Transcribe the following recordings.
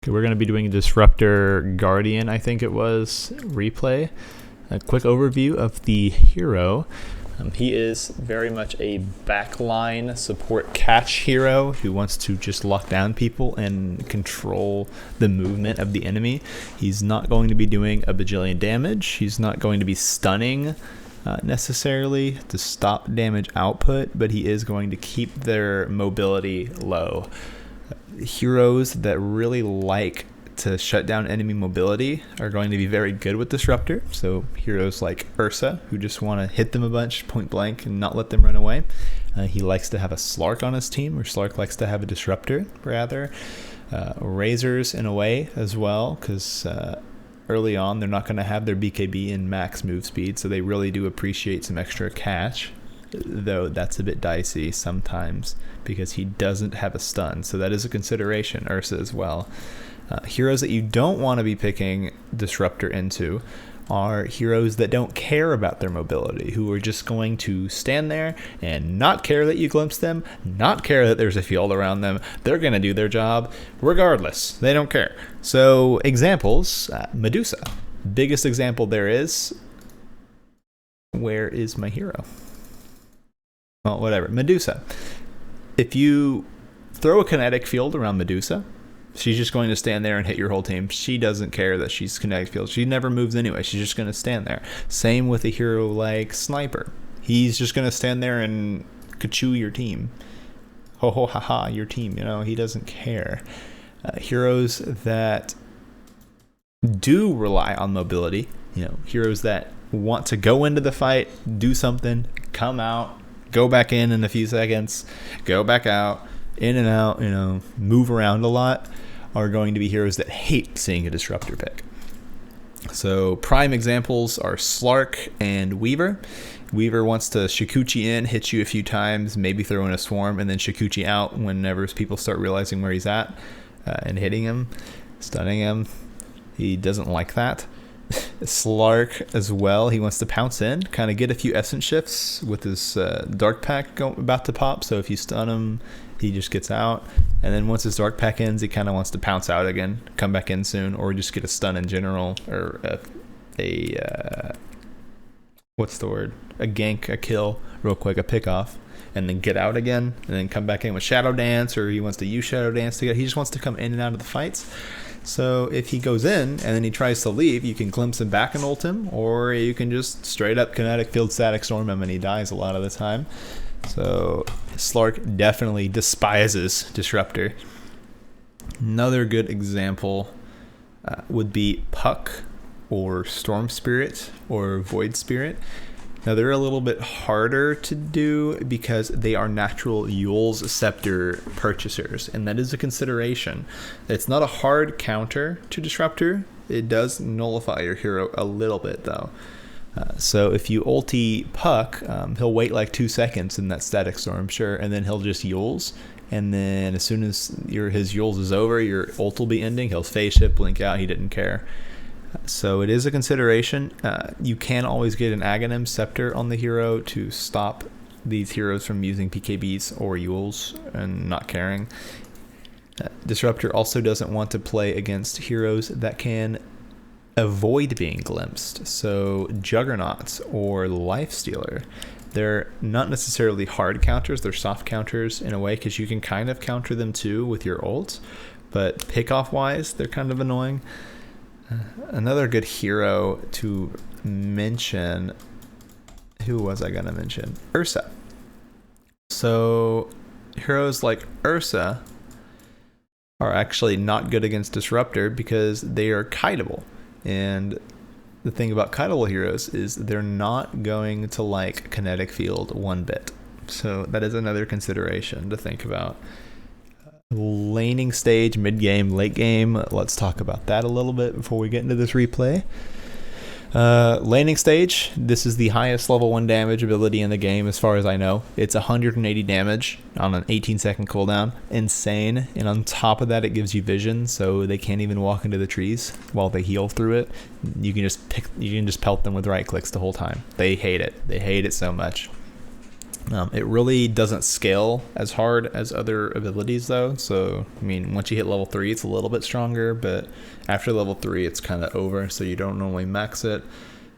Okay, we're going to be doing Disruptor Guardian, I think it was, replay. A quick overview of the hero. He is very much a backline support catch hero who wants to just lock down people and control the movement of the enemy. He's not going to be doing a bajillion damage. He's not going to be stunning necessarily to stop damage output, but he is going to keep their mobility low. Heroes that really like to shut down enemy mobility are going to be very good with Disruptor. So heroes like Ursa, who just want to hit them a bunch point blank and not let them run away. He likes to have a Slark on his team, or Slark likes to have a Disruptor rather. Razors in a way as well, because early on they're not going to have their BKB and max move speed, so they really do appreciate some extra catch, though that's a bit dicey sometimes because he doesn't have a stun, so that is a consideration. Ursa as well. Heroes that you don't want to be picking Disruptor into are heroes that don't care about their mobility, who are just going to stand there and not care that you glimpse them, not care that there's a field around them. They're going to do their job regardless. They don't care. So examples, Medusa. Biggest example there is, where is my hero? Well, whatever. Medusa. If you throw a kinetic field around Medusa, she's just going to stand there and hit your whole team. She doesn't care that she's kinetic field. She never moves anyway. She's just going to stand there. Same with a hero like Sniper. He's just going to stand there and ka-chew your team. Ho ho ha ha, your team. You know, he doesn't care. Heroes that do rely on mobility, you know, heroes that want to go into the fight, do something, come out, go back in a few seconds, go back out, in and out, you know, move around a lot, are going to be heroes that hate seeing a Disruptor pick. So prime examples are Slark and Weaver. Weaver wants to Shikuchi in, hit you a few times, maybe throw in a swarm, and then Shikuchi out whenever people start realizing where he's at and hitting him, stunning him. He doesn't like that. Slark as well, he wants to pounce in, kind of get a few essence shifts with his dark pack about to pop, so if you stun him, he just gets out, and then once his dark pack ends, he kind of wants to pounce out again, come back in soon, or just get a stun in general, or what's the word? A gank, a kill, real quick, a pick off, and then get out again, and then come back in with Shadow Dance, or he wants to use Shadow Dance to get. He just wants to come in and out of the fights. So if he goes in and then he tries to leave, you can glimpse him back and ult him, or you can just straight up kinetic field static storm him and he dies a lot of the time. So Slark definitely despises Disruptor. Another good example would be Puck or Storm Spirit or Void Spirit. Now they're a little bit harder to do because they are natural Yule's Scepter purchasers, and that is a consideration. It's not a hard counter to Disruptor. It does nullify your hero a little bit though. So if you ulti Puck, he'll wait like 2 seconds in that static storm, sure, and then he'll just Yules, and then as soon as his Yules is over, your ult will be ending. He'll phase shift, blink out, he didn't care. So it is a consideration. You can always get an Aghanim Scepter on the hero to stop these heroes from using PKBs or Yules and not caring. Disruptor also doesn't want to play against heroes that can avoid being glimpsed. So Juggernauts or Lifestealer, they're not necessarily hard counters, they're soft counters in a way because you can kind of counter them too with your ult, but pick off wise, they're kind of annoying. Another good hero to mention, who was I gonna mention? Ursa. So heroes like Ursa are actually not good against Disruptor because they are kiteable. And the thing about kiteable heroes is they're not going to like kinetic field one bit. So that is another consideration to think about. Laning stage, mid game, late game. Let's talk about that a little bit before we get into this replay. Laning stage, this is the highest level 1 damage ability in the game as far as I know. It's 180 damage on an 18-second cooldown. Insane. And on top of that, it gives you vision, so they can't even walk into the trees while they heal through it. You can just pelt them with right clicks the whole time. They hate it. They hate it so much. It really doesn't scale as hard as other abilities though. So, I mean, once you hit level 3, it's a little bit stronger, but after level 3, it's kind of over, so you don't normally max it.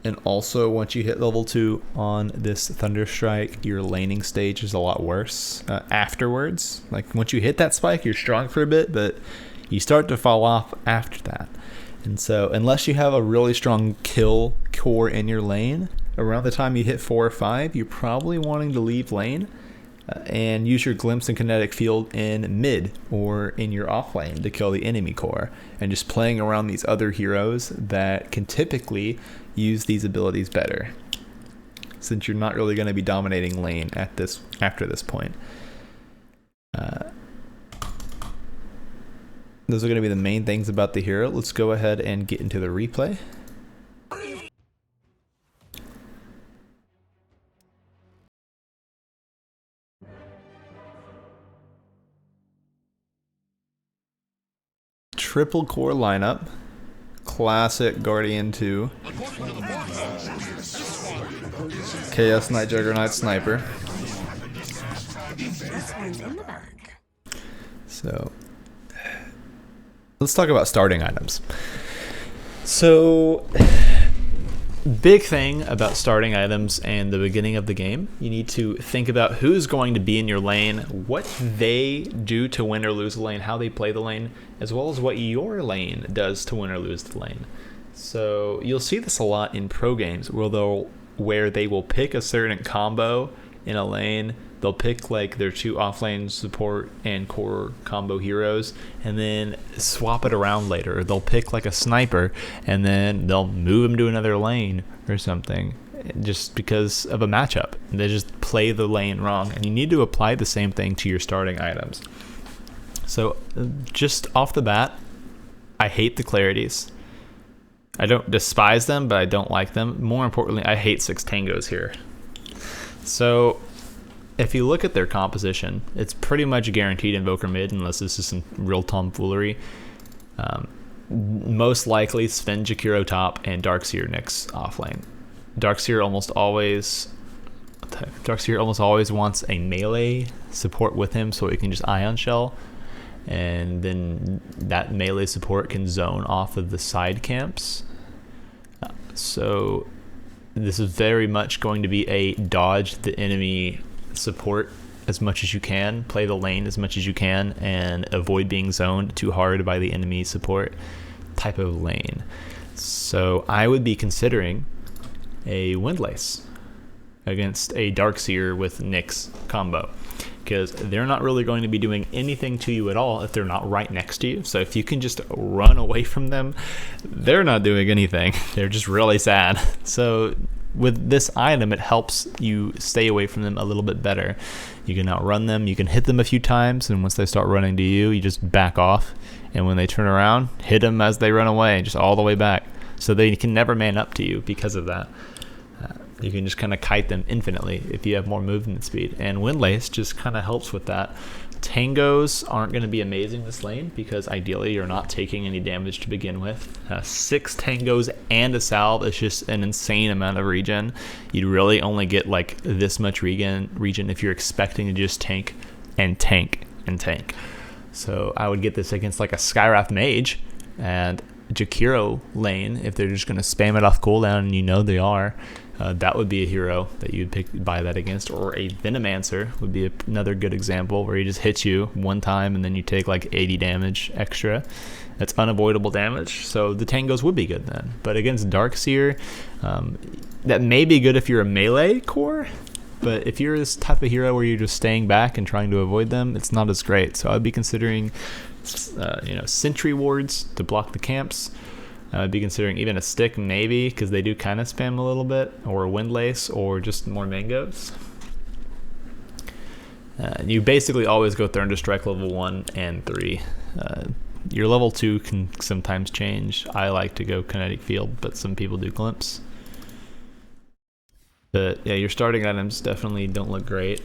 And also, once you hit level 2 on this Thunderstrike, your laning stage is a lot worse afterwards. Like, once you hit that spike, you're strong for a bit, but you start to fall off after that. And so, unless you have a really strong kill core in your lane, around the time you hit 4 or 5, you're probably wanting to leave lane and use your glimpse and kinetic field in mid or in your off lane to kill the enemy core, and just playing around these other heroes that can typically use these abilities better, since you're not really going to be dominating lane after this point. Those are going to be the main things about the hero. Let's go ahead and get into the replay. Triple core lineup, classic Guardian 2, Chaos Knight Juggernaut Sniper. So, let's talk about starting items. So, big thing about starting items and the beginning of the game, you need to think about who's going to be in your lane, what they do to win or lose the lane, how they play the lane, as well as what your lane does to win or lose the lane. So you'll see this a lot in pro games where they will pick a certain combo in a lane. They'll pick like their 2 offlane support and core combo heroes and then swap it around later. They'll pick like a sniper and then they'll move him to another lane or something just because of a matchup. They just play the lane wrong, and you need to apply the same thing to your starting items. So just off the bat, I hate the clarities. I don't despise them, but I don't like them. More importantly, I hate 6 tangos here. So if you look at their composition, it's pretty much guaranteed Invoker mid, unless this is some real tomfoolery. Most likely Sven Jakiro top and Darkseer Nyx offlane. Darkseer almost always wants a melee support with him, so he can just Ion Shell, and then that melee support can zone off of the side camps. So this is very much going to be a dodge the enemy support as much as you can, play the lane as much as you can, and avoid being zoned too hard by the enemy support type of lane. So I would be considering a Windlace against a Darkseer with Nyx combo, because they're not really going to be doing anything to you at all if they're not right next to you. So if you can just run away from them, they're not doing anything. They're just really sad. So with this item, it helps you stay away from them a little bit better. You can outrun them, you can hit them a few times, and once they start running to you, you just back off. And when they turn around, hit them as they run away, just all the way back. So they can never man up to you because of that. You can just kind of kite them infinitely if you have more movement speed. And Windlace just kind of helps with that. Tangos aren't going to be amazing this lane because ideally you're not taking any damage to begin with. 6 tangos and a salve is just an insane amount of regen. You'd really only get like this much regen if you're expecting to just tank and tank and tank. So I would get this against like a Skywrath Mage and Jakiro lane if they're just going to spam it off cooldown, and you know they are. That would be a hero that you'd buy that against. Or a Venomancer would be another good example where he just hits you one time and then you take like 80 damage extra. That's unavoidable damage, so the tangos would be good then. But against Darkseer, that may be good if you're a melee core, but if you're this type of hero where you're just staying back and trying to avoid them, it's not as great. So I'd be considering sentry wards to block the camps. I'd be considering even a stick maybe, because they do kind of spam a little bit, or a Windlace, or just more mangoes. You basically always go Thunderstrike level 1 and 3. Your level 2 can sometimes change. I like to go Kinetic Field, but some people do Glimpse. But yeah, your starting items definitely don't look great.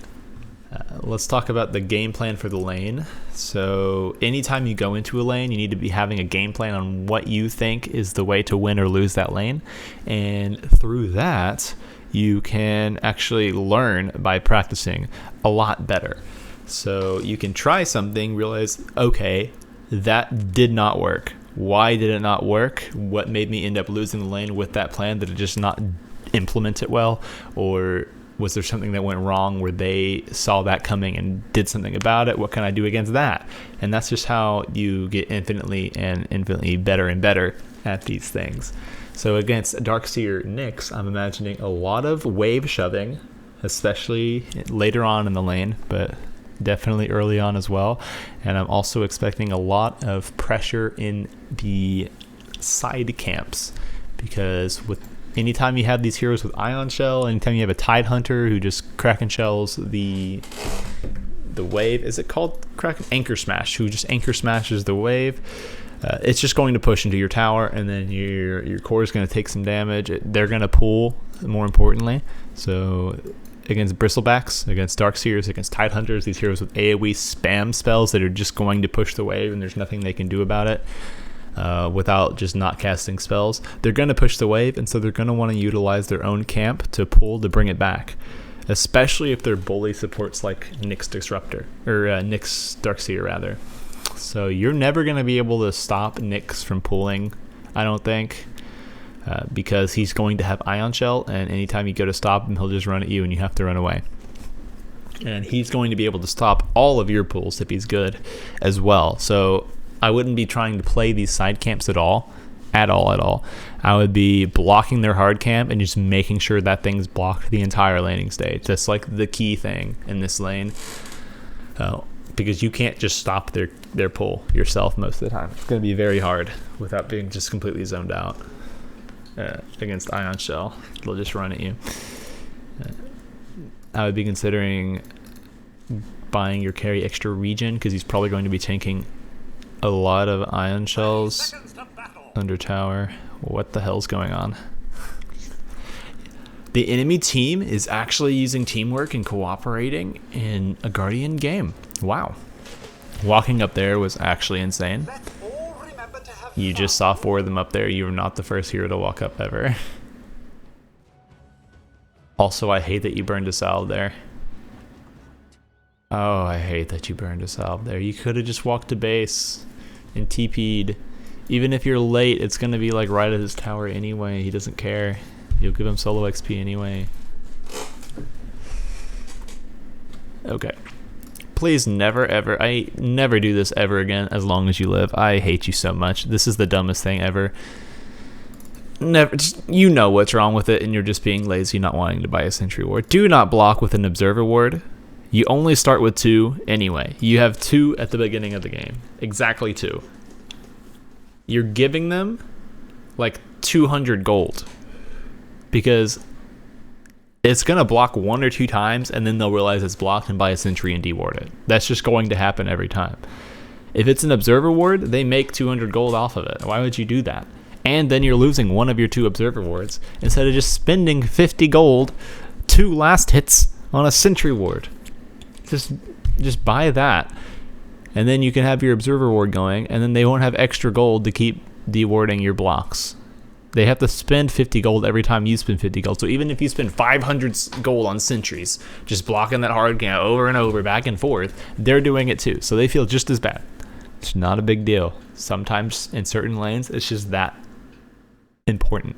Let's talk about the game plan for the lane. So anytime you go into a lane, you need to be having a game plan on what you think is the way to win or lose that lane. And through that, you can actually learn by practicing a lot better. So you can try something, realize, okay, that did not work. Why did it not work? What made me end up losing the lane with that plan? Did it just not implement it well? Or was there something that went wrong where they saw that coming and did something about it? What can I do against that? And that's just how you get infinitely better and better at these things. So against Darkseer Nyx, I'm imagining a lot of wave shoving, especially later on in the lane, but definitely early on as well. And I'm also expecting a lot of pressure in the side camps, because with anytime you have these heroes with Ion Shell, anytime you have a Tide Hunter who just Kraken Shells the wave, is it called Kraken? Anchor Smash, who just Anchor Smashes the wave, it's just going to push into your tower, and then your core is going to take some damage. They're going to pull, more importantly. So against Bristlebacks, against Darkseers, against Tide Hunters, these heroes with AoE spam spells that are just going to push the wave and there's nothing they can do about it without just not casting spells, they're going to push the wave, and so they're going to want to utilize their own camp to pull to bring it back, especially if their bully supports like Nyx Disruptor, or Nyx Darkseer rather. So you're never going to be able to stop Nyx from pulling, I don't think. Because he's going to have Ion Shell, and anytime you go to stop him, he'll just run at you and you have to run away. And he's going to be able to stop all of your pulls if he's good as well. So I wouldn't be trying to play these side camps at all. I would be blocking their hard camp and just making sure that thing's blocked the entire laning stage. That's like the key thing in this lane. Because you can't just stop their pull yourself most of the time. It's going to be very hard without being just completely zoned out. Against Ion Shell, they'll just run at you. I would be considering buying your carry extra regen, because he's probably going to be tanking a lot of Ion Shells under tower. What the hell's going on? The enemy team is actually using teamwork and cooperating in a Guardian game. Wow. Walking up there was actually insane. You just saw 4 of them up there. You were not the first hero to walk up ever. Also, I hate that you burned a salve there. Oh, I hate that you burned a salve there. You could have just walked to base and TP'd. Even if you're late, it's going to be like right at his tower anyway. He doesn't care. You'll give him solo XP anyway. Okay. Please never ever, I never do this ever again as long as you live. I hate you so much. This is the dumbest thing ever. Never, just, you know what's wrong with it, and you're just being lazy, not wanting to buy a sentry ward. Do not block with an observer ward. You only start with 2 anyway. You have 2 at the beginning of the game. Exactly 2. You're giving them like 200 gold. Because it's going to block 1 or 2 times, and then they'll realize it's blocked and buy a sentry and deward it. That's just going to happen every time. If it's an observer ward, they make 200 gold off of it. Why would you do that? And then you're losing one of your 2 observer wards instead of just spending 50 gold 2 last hits on a sentry ward. Just buy that, and then you can have your observer ward going, and then they won't have extra gold to keep dewarding your blocks. They have to spend 50 gold every time you spend 50 gold. So even if you spend 500 gold on sentries, just blocking that hard game over and over, back and forth, they're doing it too. So they feel just as bad. It's not a big deal. Sometimes in certain lanes, it's just that important.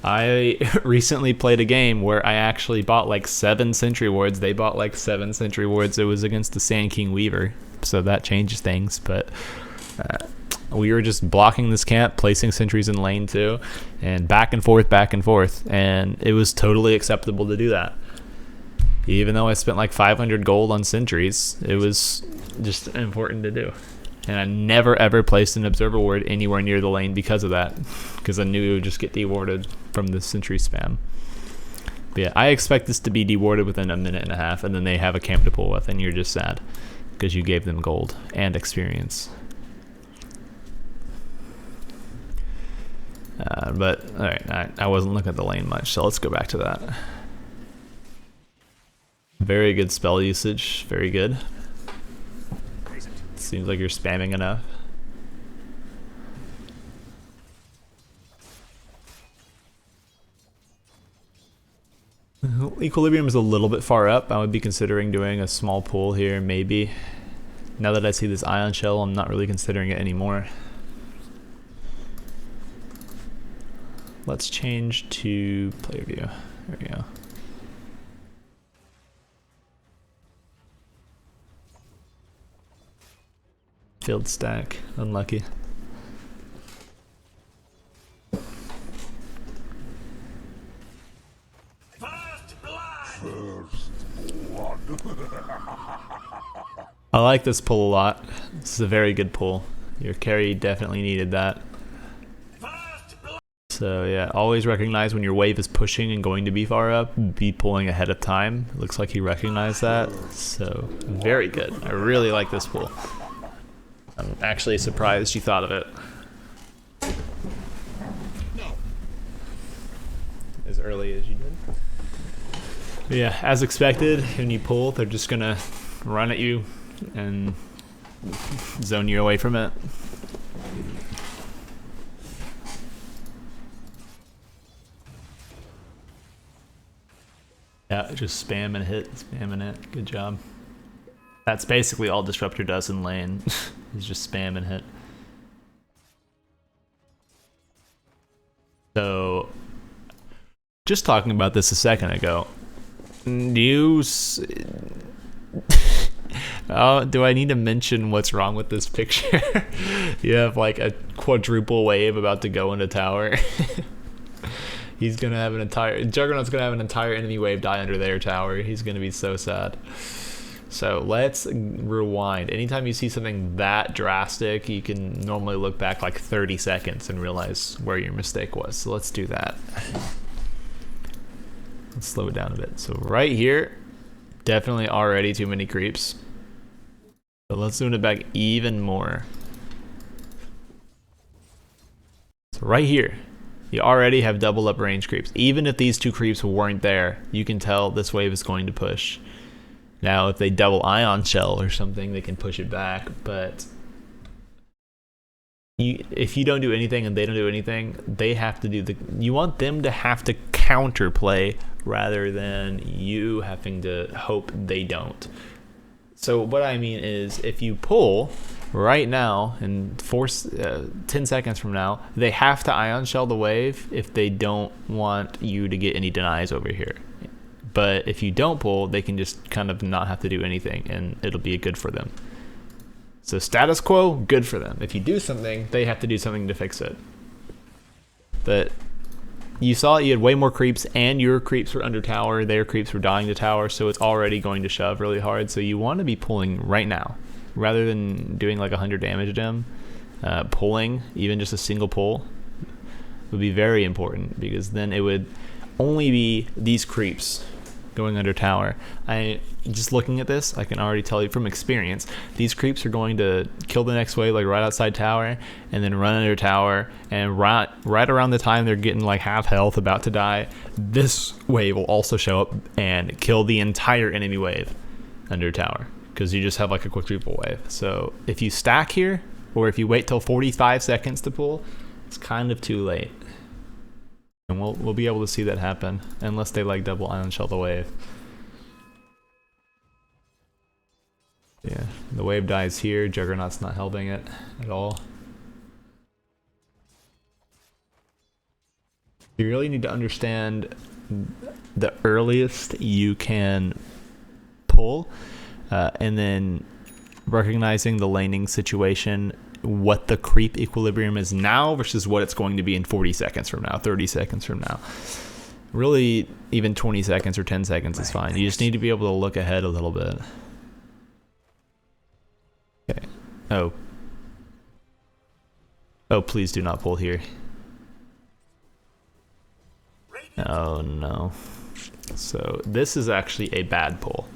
I recently played a game where I actually bought like 7 sentry wards. They bought like 7 sentry wards. It was against the Sand King Weaver. So that changes things, but we were just blocking this camp, placing sentries in lane 2, and back and forth, and it was totally acceptable to do that. Even though I spent like 500 gold on sentries, it was just important to do. And I never ever placed an observer ward anywhere near the lane because of that, because I knew it would just get dewarded from the sentry spam. But yeah, I expect this to be dewarded within a minute and a half, and then they have a camp to pull with, and you're just sad because you gave them gold and experience. But alright, I wasn't looking at the lane much, so let's go back to that. Very good spell usage, very good. Seems like you're spamming enough. equilibrium is a little bit far up. I would be considering doing a small pull here, maybe. Now that I see this ion shell, I'm not really considering it anymore. Let's change to player view. There we go. Field stack, unlucky. I like this pull a lot. This is a very good pull. Your carry definitely needed that. So yeah, always recognize when your wave is pushing and going to be far up, be pulling ahead of time. It looks like he recognized that. So very good. I really like this pull. I'm actually surprised you thought of it. As early as you did. But yeah, as expected, when you pull, they're just gonna run at you and zone you away from it. Yeah, just spam and hit, spam and hit. Good job. That's basically all Disruptor does in lane, is just spam and hit. So, just talking about this a second ago, do I need to mention what's wrong with this picture? You have like a quadruple wave about to go into tower. He's gonna have an entire Juggernaut's gonna have an entire enemy wave die under their tower. He's gonna be so sad. So let's rewind. Anytime you see something that drastic, you can normally look back like 30 seconds and realize where your mistake was. So let's do that. Let's slow it down a bit. So right here, definitely already too many creeps. So let's zoom it back even more. So right here, you already have double up range creeps. Even if these two creeps weren't there, you can tell this wave is going to push. Now, if they double ion shell or something, they can push it back, but if you don't do anything and they don't do anything, they have to do you want them to have to counterplay rather than you having to hope they don't. So what I mean is, if you pull right now and force 10 seconds from now, they have to ion shell the wave if they don't want you to get any denies over here. But if you don't pull, they can just kind of not have to do anything and it'll be good for them. So status quo, good for them. If you do something, they have to do something to fix it. But you saw you had way more creeps and your creeps were under tower, their creeps were dying to tower, so it's already going to shove really hard. So you want to be pulling right now. Rather than doing like 100 damage to them, pulling, even just a single pull, would be very important because then it would only be these creeps going under tower. Just looking at this, I can already tell you from experience, these creeps are going to kill the next wave like right outside tower and then run under tower, and right around the time they're getting like half health about to die, this wave will also show up and kill the entire enemy wave under tower because you just have like a quadruple wave. So if you stack here or if you wait till 45 seconds to pull, it's kind of too late. And we'll be able to see that happen unless they like double ion shell the wave. Yeah, the wave dies here. Juggernaut's not helping it at all. You really need to understand the earliest you can pull, and then recognizing the laning situation, what the creep equilibrium is now versus what it's going to be in 40 seconds from now, 30 seconds from now. Really, even 20 seconds or 10 seconds is fine. You just need to be able to look ahead a little bit. Okay. Oh, please do not pull here. Oh no. So this is actually a bad pull.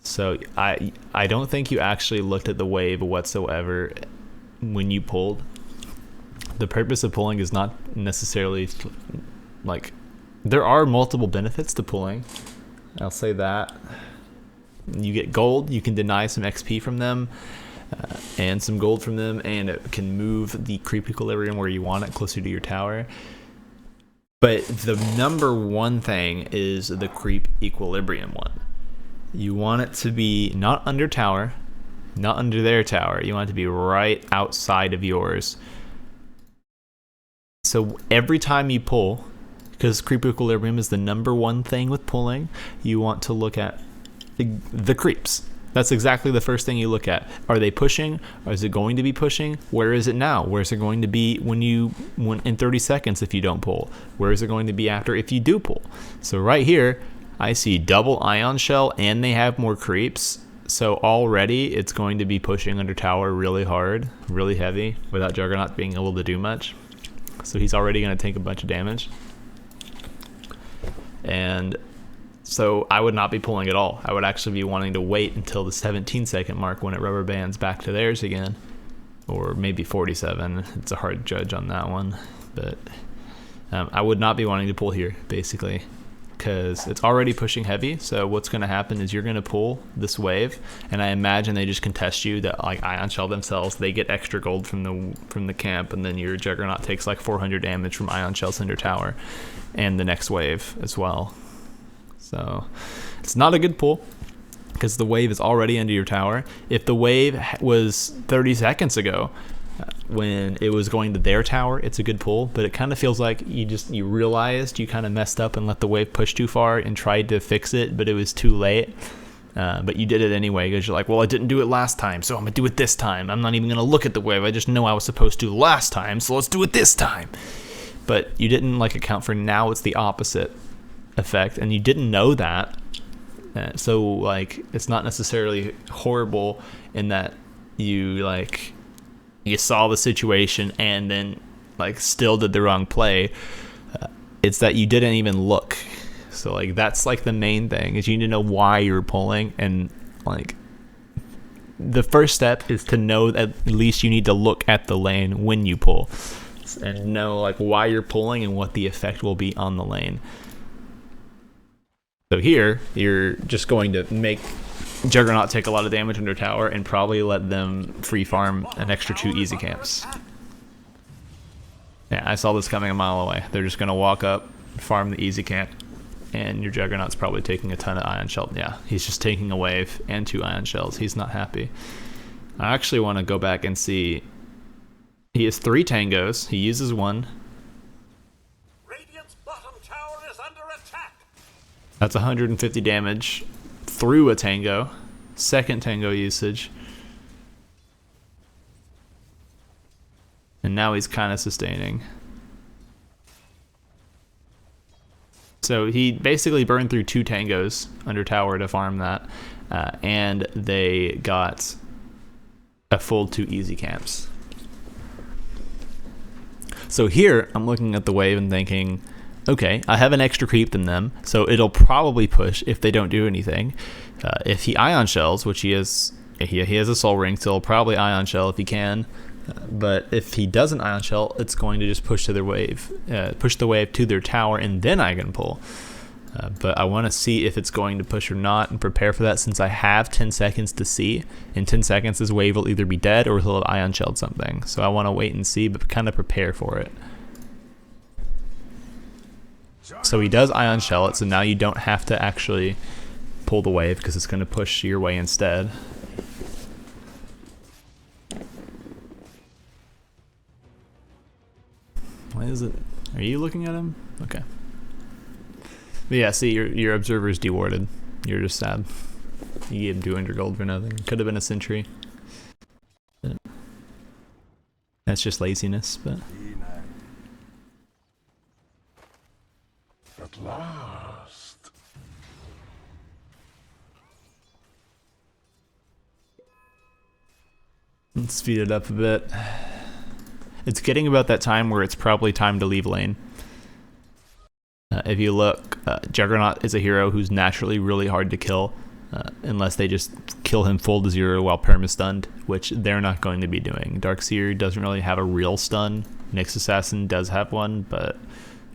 So I don't think you actually looked at the wave whatsoever when you pulled. The purpose of pulling is not necessarily like, there are multiple benefits to pulling. I'll say that. You get gold, you can deny some XP from them, and some gold from them, and it can move the creep equilibrium where you want it, closer to your tower. But the number one thing is the creep equilibrium one. You want it to be not under tower, not under their tower. You want it to be right outside of yours. So every time you pull, because creep equilibrium is the number one thing with pulling, you want to look at the creeps. That's exactly the first thing you look at. Are they pushing? Or is it going to be pushing? Where is it now? Where is it going to be when in 30 seconds if you don't pull? Where is it going to be after if you do pull? So right here, I see double ion shell and they have more creeps. So already it's going to be pushing under tower really hard, really heavy, without Juggernaut being able to do much. So he's already going to take a bunch of damage. And so I would not be pulling at all. I would actually be wanting to wait until the 17-second mark when it rubber bands back to theirs again. Or maybe 47. It's a hard judge on that one. But I would not be wanting to pull here, basically, because it's already pushing heavy. So what's going to happen is you're going to pull this wave, and I imagine they just contest you, that like ion shell themselves. They get extra gold from the camp, and then your Juggernaut takes like 400 damage from ion shells under tower, and the next wave as well. So it's not a good pull because the wave is already under your tower. If the wave was 30 seconds ago when it was going to their tower, it's a good pull, but it kind of feels like you realized you kind of messed up and let the wave push too far and tried to fix it, but it was too late. But you did it anyway because you're like, well, I didn't do it last time, so I'm going to do it this time. I'm not even going to look at the wave. I just know I was supposed to last time, so let's do it this time. But you didn't like account for now it's the opposite effect, and you didn't know that. So like it's not necessarily horrible in that you saw the situation and then like still did the wrong play. It's that you didn't even look. So like that's like the main thing, is you need to know why you're pulling, and like the first step is to know that at least you need to look at the lane when you pull and know like why you're pulling and what the effect will be on the lane. So here, you're just going to make Juggernaut take a lot of damage under tower and probably let them free farm an extra 2 easy camps. Yeah, I saw this coming a mile away. They're just going to walk up, farm the easy camp, and your Juggernaut's probably taking a ton of ion shell. Yeah, he's just taking a wave and 2 ion shells. He's not happy. I actually want to go back and see. He has 3 tangos. He uses 1. That's 150 damage through a tango. Second tango usage. And now he's kind of sustaining. So he basically burned through 2 tangos under tower to farm that. And they got a full 2 easy camps. So here, I'm looking at the wave and thinking, okay, I have an extra creep than them, so it'll probably push if they don't do anything. If he ion shells, which he has a soul ring, so he'll probably ion shell if he can. But if he doesn't ion shell, it's going to just push to their wave, push the wave to their tower, and then I can pull. But I want to see if it's going to push or not and prepare for that, since I have 10 seconds to see. In 10 seconds, his wave will either be dead or he'll have ion shelled something. So I want to wait and see, but kind of prepare for it. So he does ion shell it, so now you don't have to actually pull the wave because it's going to push your way instead. Why is it? Are you looking at him? Okay. But yeah, see, your observer's dewarded. You're just sad. You gave him 200 gold for nothing. Could have been a sentry. But that's just laziness, but... At last. Let's speed it up a bit. It's getting about that time where it's probably time to leave lane. If you look, Juggernaut is a hero who's naturally really hard to kill, unless they just kill him full to 0 while perma-stunned, which they're not going to be doing. Darkseer doesn't really have a real stun. Nyx Assassin does have one, but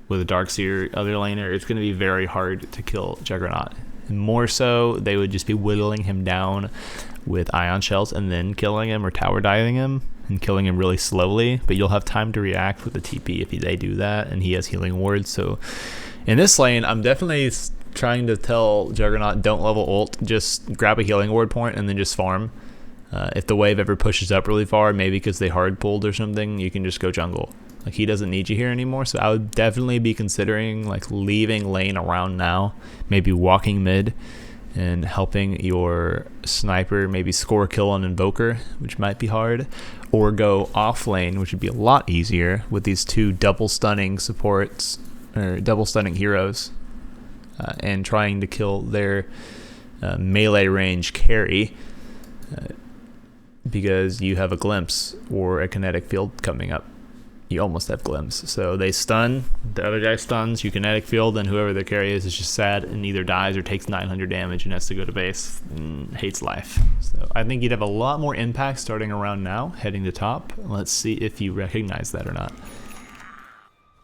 with a Darkseer other laner, it's going to be very hard to kill Juggernaut. And more so, they would just be whittling him down with ion shells and then killing him or tower diving him, and killing him really slowly, but you'll have time to react with the TP if they do that, and he has healing wards. So in this lane, I'm definitely trying to tell Juggernaut, don't level ult, just grab a healing ward point and then just farm. If the wave ever pushes up really far, maybe because they hard pulled or something, you can just go jungle. Like, he doesn't need you here anymore, so I would definitely be considering like leaving lane around now, maybe walking mid and helping your sniper maybe score a kill on Invoker, which might be hard, or go off lane, which would be a lot easier with these two double stunning supports or double stunning heroes, and trying to kill their melee range carry, because you have a glimpse or a kinetic field coming up. You almost have glimpse. So they stun, the other guy stuns, you kinetic field, and whoever the carry is just sad and either dies or takes 900 damage and has to go to base and hates life. So I think you'd have a lot more impact starting around now, heading to top. Let's see if you recognize that or not.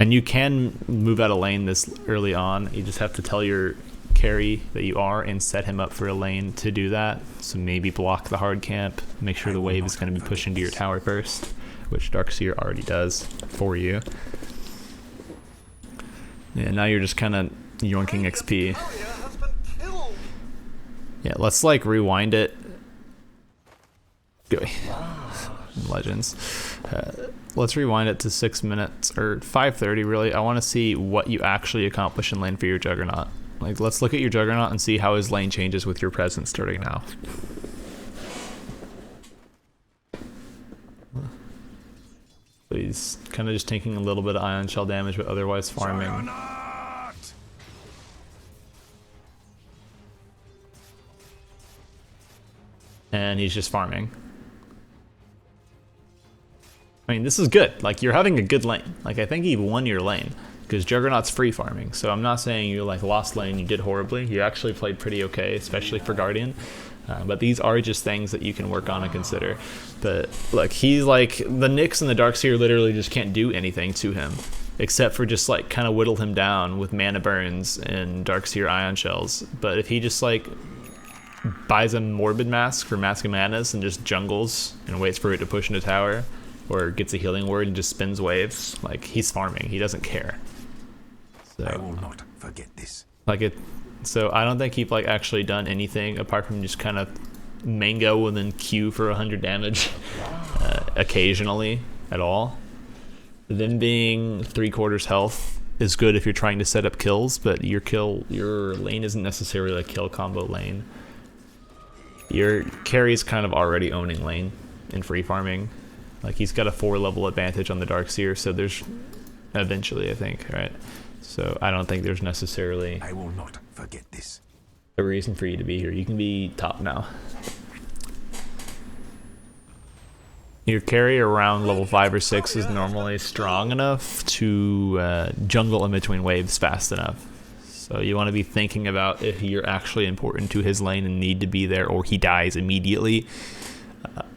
And you can move out of lane this early on. You just have to tell your carry that you are and set him up for a lane to do that. So maybe block the hard camp, make sure the wave is going to be pushed into your tower first, which Darkseer already does for you. Yeah, now you're just kind of yoinking XP. Yeah, let's like rewind it. Go. Legends. Let's rewind it to 6 minutes, or 5:30 really. I want to see what you actually accomplish in lane for your Juggernaut. Like, let's look at your Juggernaut and see how his lane changes with your presence starting now. So he's kind of just taking a little bit of Ion Shell damage, but otherwise farming. And he's just farming. I mean, this is good. Like, you're having a good lane. Like, I think you've won your lane, because Juggernaut's free farming. So I'm not saying you like lost lane, you did horribly. You actually played pretty okay, especially for Guardian. But these are just things that you can work on and consider. But look, he's like, the Nyx and the Darkseer literally just can't do anything to him, except for just like kind of whittle him down with mana burns and Darkseer Ion Shells. But if he just like buys a Morbid Mask for Mask of Manas and just jungles and waits for it to push into tower, or gets a healing word and just spins waves, like, he's farming. He doesn't care. So I will not forget this. Like it. So I don't think he's like actually done anything apart from just kind of mango and then Q for 100 damage occasionally at all. Them being 3/4 health is good if you're trying to set up kills, but your lane isn't necessarily a kill combo lane. Your carry's kind of already owning lane in free farming. Like, he's got a 4-level advantage on the Darkseer, so there's eventually, I think, right? So I don't think there's necessarily I will not forget this. a reason for you to be here. You can be top now. Your carry around level 5 or 6 is normally strong enough to jungle in between waves fast enough. So you want to be thinking about if you're actually important to his lane and need to be there, or he dies immediately,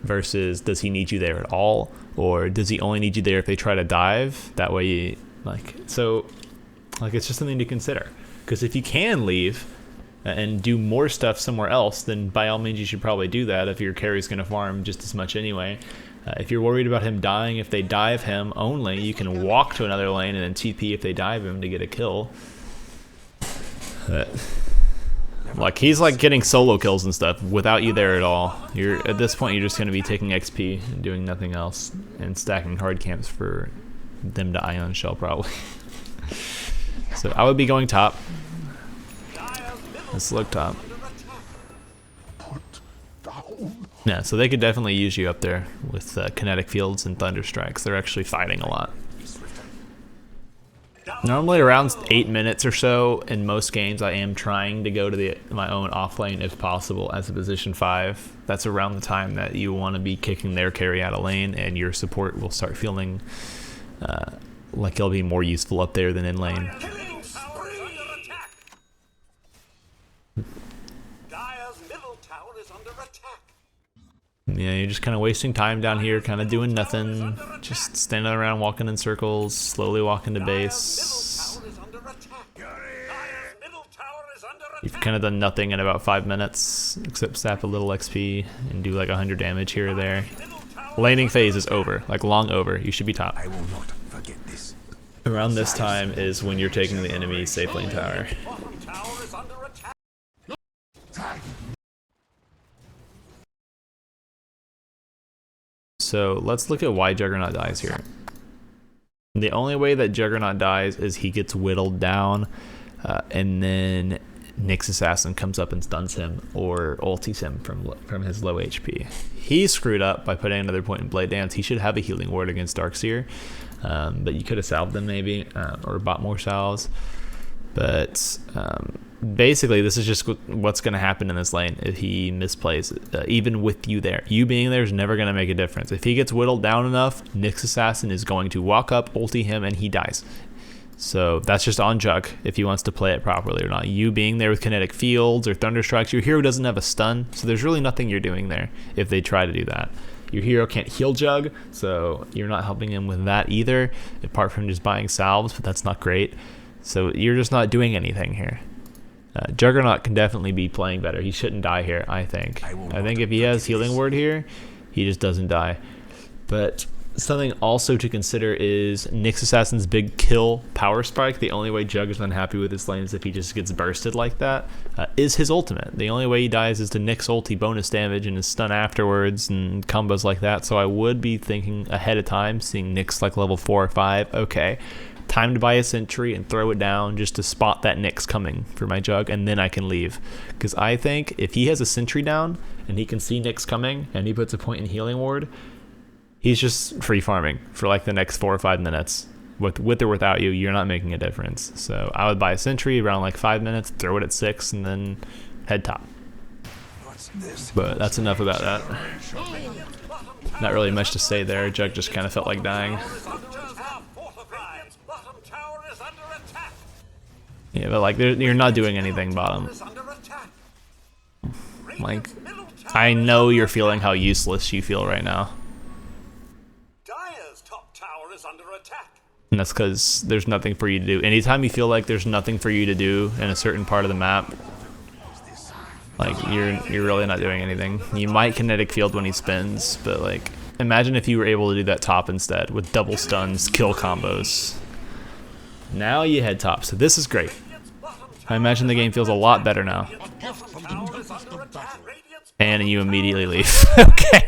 versus does he need you there at all, or does he only need you there if they try to dive? That way, you, like, so, like, it's just something to consider. Because if you can leave and do more stuff somewhere else, then by all means you should probably do that if your carry's going to farm just as much anyway. If you're worried about him dying, if they dive him only, you can walk to another lane and then TP if they dive him to get a kill. Like, he's like getting solo kills and stuff without you there at all. You're at this point, you're just going to be taking XP and doing nothing else and stacking hard camps for them to Ion Shell probably. So I would be going top. Let's look top. Yeah, so they could definitely use you up there with kinetic fields and thunder strikes. They're actually fighting a lot. Normally around 8 minutes or so in most games, I am trying to go to my own off lane if possible as a position 5. That's around the time that you want to be kicking their carry out of lane, and your support will start feeling like it'll be more useful up there than in lane. Yeah, you're just kind of wasting time down here, kind of doing nothing, just standing around, walking in circles, slowly walking to base. You've kind of done nothing in about 5 minutes, except sap a little XP and do like 100 damage here or there. Laning phase is over, like long over. You should be top. I will not forget this. Around this time is when you're taking the enemy safe lane tower. So let's look at why Juggernaut dies here. The only way that Juggernaut dies is he gets whittled down, and then Nyx Assassin comes up and stuns him or ultis him from his low HP. He screwed up by putting another point in Blade Dance. He should have a healing ward against Darkseer, but you could have salved them maybe, or bought more salves. But basically, this is just what's going to happen in this lane if he misplays, even with you there. You being there is never going to make a difference. If he gets whittled down enough, Nyx Assassin is going to walk up, ulti him, and he dies. So that's just on Jug if he wants to play it properly or not. You being there with kinetic fields or thunder strikes, your hero doesn't have a stun, so there's really nothing you're doing there if they try to do that. Your hero can't heal Jug, so you're not helping him with that either, apart from just buying salves, but that's not great. So you're just not doing anything here. Juggernaut can definitely be playing better. He shouldn't die here, I think. I think if he has healing word here, he just doesn't die. But something also to consider is Nyx Assassin's big kill power spike. The only way Jug is unhappy with this lane is if he just gets bursted like that, is his ultimate. The only way he dies is to Nyx ulti bonus damage and his stun afterwards and combos like that. So I would be thinking ahead of time, seeing Nyx like level 4 or 5. Okay, time to buy a sentry and throw it down just to spot that Nyx coming for my Jug, and then I can leave. Because I think if he has a sentry down and he can see Nyx coming and he puts a point in healing ward, he's just free farming for like the next 4 or 5 minutes. With or without you, you're not making a difference. So I would buy a sentry around like 5 minutes, throw it at 6, and then head top. But that's enough about that. Not really much to say there. Jug just kind of felt like dying. Yeah, but like you're not doing anything bottom. Like, I know you're feeling how useless you feel right now. And that's because there's nothing for you to do. Anytime you feel like there's nothing for you to do in a certain part of the map, like you're really not doing anything. You might kinetic field when he spins, but like imagine if you were able to do that top instead with double stuns, kill combos. Now you head top, so this is great. I imagine the game feels a lot better now. And you immediately leave. Okay.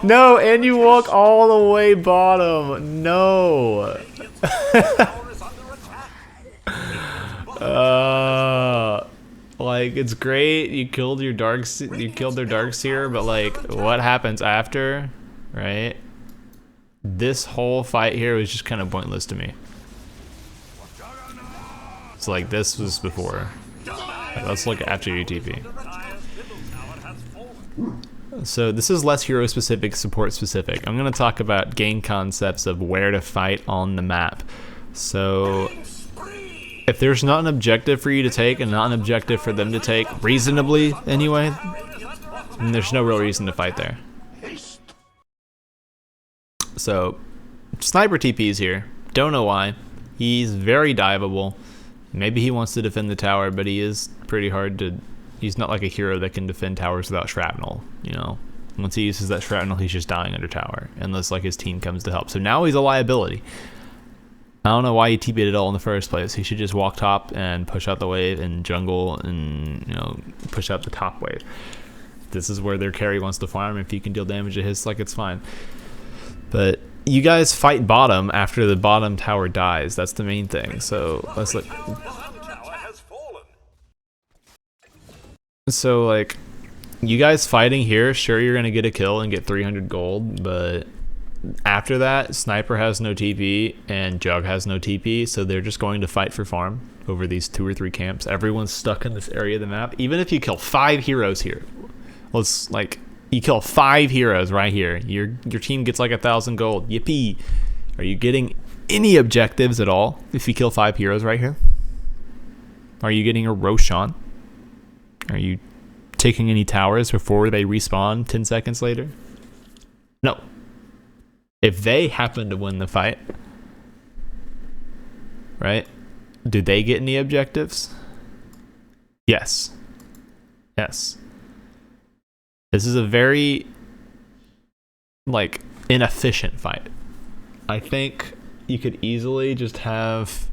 No, and you walk all the way bottom. No. Like it's great. You killed their Darkseer, but like what happens after, right? This whole fight here was just kind of pointless to me. So like this was before. Let's look after your TP. So this is less hero specific, support specific. I'm going to talk about game concepts of where to fight on the map. So if there's not an objective for you to take and not an objective for them to take, reasonably anyway, then there's no real reason to fight there. So Sniper TP's here. Don't know why. He's very diveable. Maybe he wants to defend the tower, but he is pretty hard to... He's not like a hero that can defend towers without shrapnel, you know? Once he uses that shrapnel, he's just dying under tower, unless like his team comes to help. So now he's a liability. I don't know why he TP'd it all in the first place. He should just walk top and push out the wave and jungle and, you know, push out the top wave. This is where their carry wants to farm. If you can deal damage to his, like, it's fine. But you guys fight bottom after the bottom tower dies. That's the main thing. So let's look. So like, you guys fighting here, sure you're gonna get a kill and get 300 gold, but after that, Sniper has no TP and Jug has no TP, so they're just going to fight for farm over these 2 or 3 camps. Everyone's stuck in this area of the map. Even if you kill 5 heroes here, let's like, you kill 5 heroes right here, your team gets like 1,000 gold. Yippee! Are you getting any objectives at all if you kill 5 heroes right here? Are you getting a Roshan? Are you taking any towers before they respawn 10 seconds later? No. If they happen to win the fight, right? Do they get any objectives? Yes. Yes. This is a very like inefficient fight. I think you could easily just have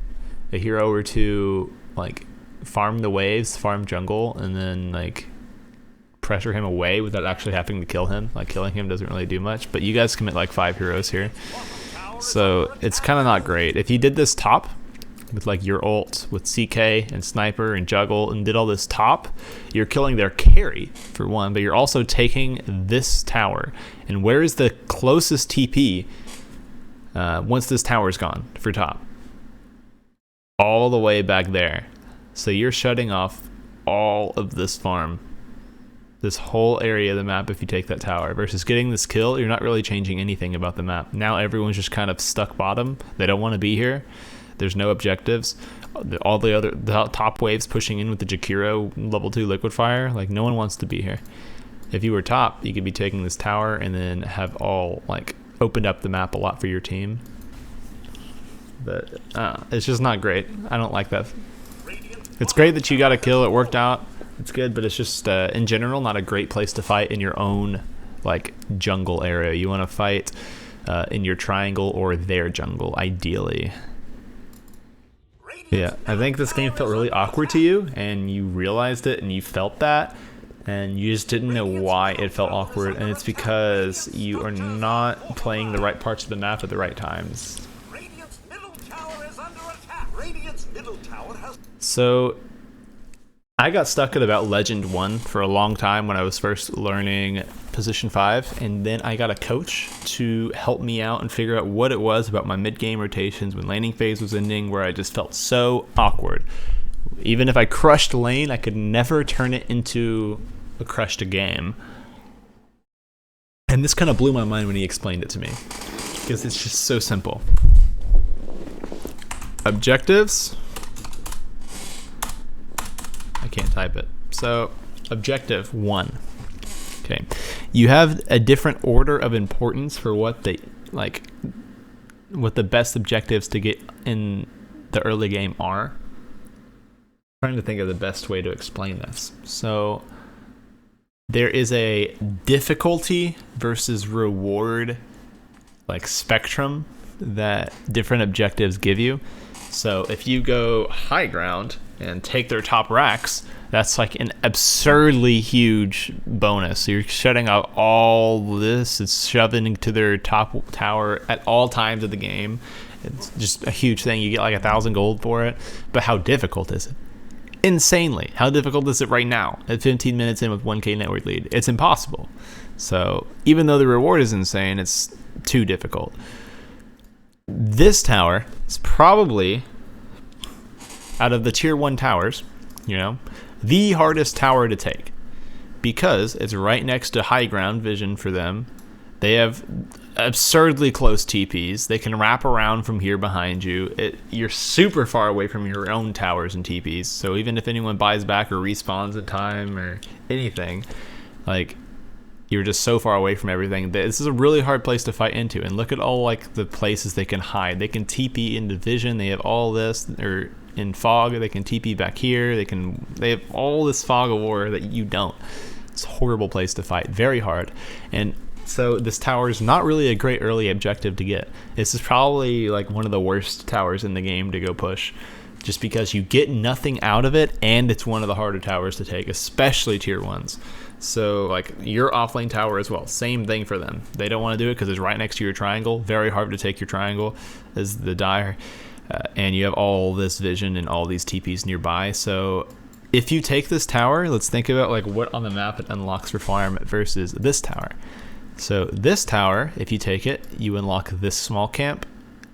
a hero or two like farm the waves, farm jungle, and then like pressure him away without actually having to kill him. Like killing him doesn't really do much, but you guys commit like 5 heroes here, so it's kind of not great. If you did this top with like your ult with CK and sniper and juggle and did all this top, you're killing their carry for one, but you're also taking this tower. And where is the closest TP once this tower's gone for top? All the way back there. So you're shutting off all of this farm, this whole area of the map if you take that tower. Versus getting this kill, you're not really changing anything about the map. Now everyone's just kind of stuck bottom. They don't want to be here. There's no objectives. All the top waves pushing in with the Jakiro level 2 liquid fire, like no one wants to be here. If you were top, you could be taking this tower and then have all like opened up the map a lot for your team. But it's just not great. I don't like that. It's great that you got a kill. It worked out. It's good, but it's just in general not a great place to fight in your own like jungle area. You want to fight in your triangle or their jungle, ideally. Yeah, I think this game felt really awkward to you, and you realized it, and you felt that, and you just didn't know why it felt awkward, and it's because you are not playing the right parts of the map at the right times. So I got stuck at about Legend 1 for a long time when I was first learning Position 5, and then I got a coach to help me out and figure out what it was about my mid-game rotations when laning phase was ending where I just felt so awkward. Even if I crushed lane, I could never turn it into a crushed game. And this kind of blew my mind when he explained it to me, because it's just so simple. Objectives. I can't type it. So, objective 1. Okay. You have a different order of importance for what the best objectives to get in the early game are. I'm trying to think of the best way to explain this. So, there is a difficulty versus reward like spectrum that different objectives give you. So if you go high ground and take their top racks, that's like an absurdly huge bonus. So you're shutting out all this. It's shoving to their top tower at all times of the game. It's just a huge thing. You get like 1,000 gold for it. But how difficult is it? Insanely. How difficult is it right now at 15 minutes in with 1k network lead? It's impossible. So even though the reward is insane, it's too difficult. This tower is probably, out of the tier 1 towers, the hardest tower to take, because it's right next to high ground vision for them. They have absurdly close TPs. They can wrap around from here behind you. You're super far away from your own towers and TPs, so even if anyone buys back or respawns in time or anything, like, you're just so far away from everything. This is a really hard place to fight into. And look at all like the places they can hide. They can TP into vision. They have all this, or in fog. They can TP back here. They have all this fog of war that you don't. It's a horrible place to fight. Very hard. And so this tower is not really a great early objective to get. This is probably like one of the worst towers in the game to go push, just because you get nothing out of it, and it's one of the harder towers to take, especially tier 1s. So like your offlane tower as well, same thing for them. They don't want to do it because it's right next to your triangle. Very hard to take your triangle as the dire, and you have all this vision and all these TPs nearby. So if you take this tower, let's think about like what on the map it unlocks for farm versus this tower. So this tower, if you take it, you unlock this small camp,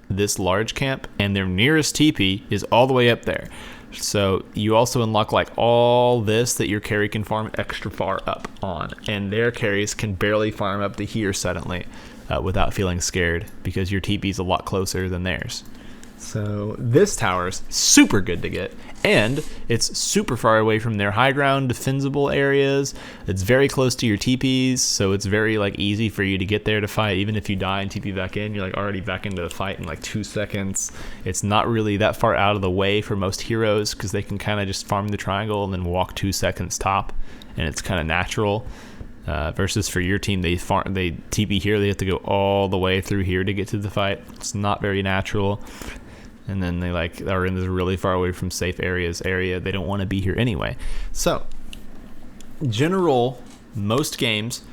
this large camp, and their nearest TP is all the way up there. So you also unlock like all this that your carry can farm extra far up on, and their carries can barely farm up to here suddenly without feeling scared, because your TP is a lot closer than theirs. So this tower's super good to get, and it's super far away from their high ground defensible areas. It's very close to your TPs, so it's very like easy for you to get there to fight. Even if you die and TP back in, you're like already back into the fight in like 2 seconds. It's not really that far out of the way for most heroes, because they can kind of just farm the triangle and then walk 2 seconds top, and it's kind of natural. versus for your team, they TP here. They have to go all the way through here to get to the fight. It's not very natural. And then they are in this really far away from safe area. They don't want to be here anyway. So, most games,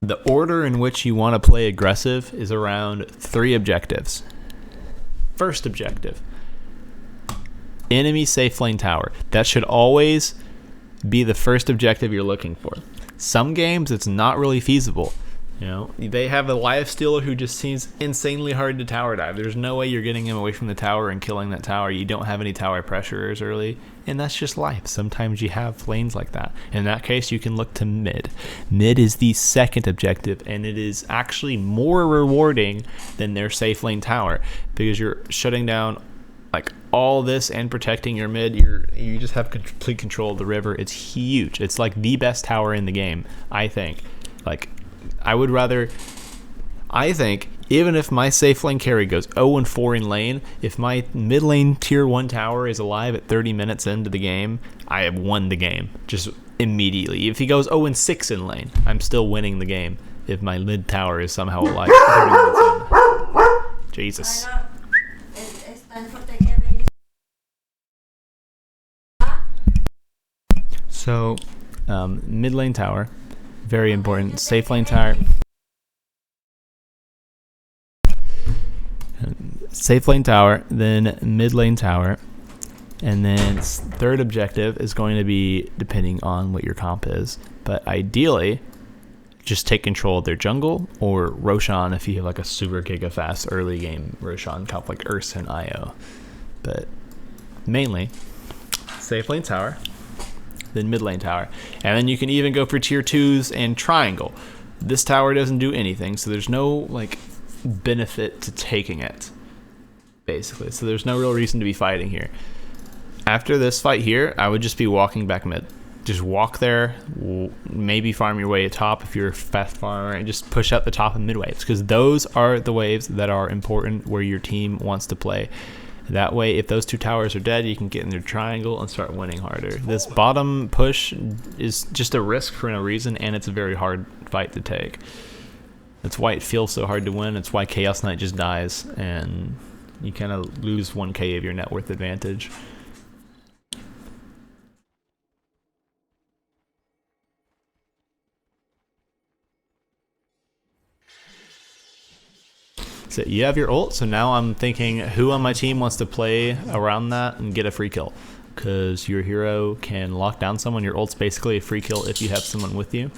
the order in which you want to play aggressive is around 3 objectives. First objective, enemy safe lane tower. That should always be the first objective you're looking for. Some games it's not really feasible. They have a life stealer who just seems insanely hard to tower dive. There's no way you're getting him away from the tower and killing that tower. You don't have any tower pressurers early, and that's just life. Sometimes you have lanes like that. In that case, you can look to mid. Mid is the second objective, and it is actually more rewarding than their safe lane tower because you're shutting down all this and protecting your mid. You just have complete control of the river. It's huge. It's like the best tower in the game, I think. I think even if my safe lane carry goes 0-4 in lane, if my mid lane tier 1 tower is alive at 30 minutes into the game, I have won the game just immediately. If he goes 0-6 in lane, I'm still winning the game if my mid tower is somehow alive 30 minutes in. Jesus. So, mid lane tower, very important. Safe lane tower. Safe lane tower, then mid lane tower, and then third objective is going to be depending on what your comp is, but ideally just take control of their jungle or Roshan if you have a super giga fast early game Roshan comp like Ursa and Io. But mainly safe lane tower, then mid lane tower, and then you can even go for tier 2s and triangle. This tower doesn't do anything, so there's no benefit to taking it, basically. So there's no real reason to be fighting here. After this fight here, I would just be walking back mid. Just walk there, maybe farm your way to top if you're a fast farmer, and just push out the top and mid waves, because those are the waves that are important where your team wants to play. That way, if those 2 towers are dead, you can get in their triangle and start winning harder. This bottom push is just a risk for no reason, and it's a very hard fight to take. That's why it feels so hard to win. It's why Chaos Knight just dies, and you kind of lose 1k of your net worth advantage. So you have your ult, so now I'm thinking who on my team wants to play around that and get a free kill. Because your hero can lock down someone. Your ult's basically a free kill if you have someone with you.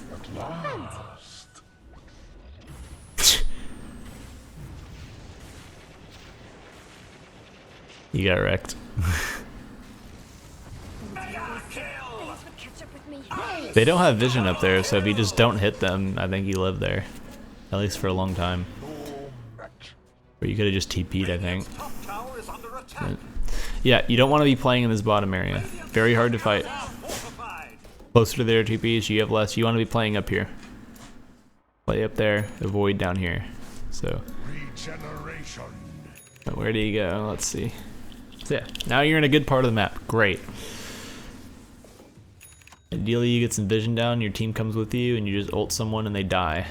You got wrecked. They don't have vision up there, so if you just don't hit them, I think you live there. At least for a long time. Or you could have just TP'd, I think. But yeah, you don't want to be playing in this bottom area. Very hard to fight. Closer to their TPs, you have less. You want to be playing up here. Play up there, avoid down here. So, where do you go? Let's see. So yeah, now you're in a good part of the map. Great. Ideally, you get some vision down, your team comes with you, and you just ult someone and they die.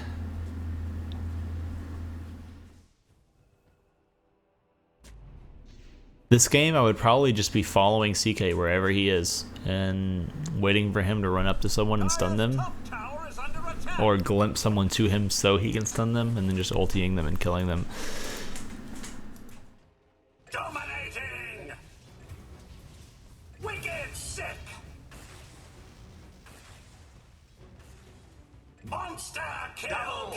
This game, I would probably just be following CK wherever he is and waiting for him to run up to someone and stun them, or glimpse someone to him so he can stun them, and then just ulting them and killing them. Dominating! Wicked sick! Monster kill!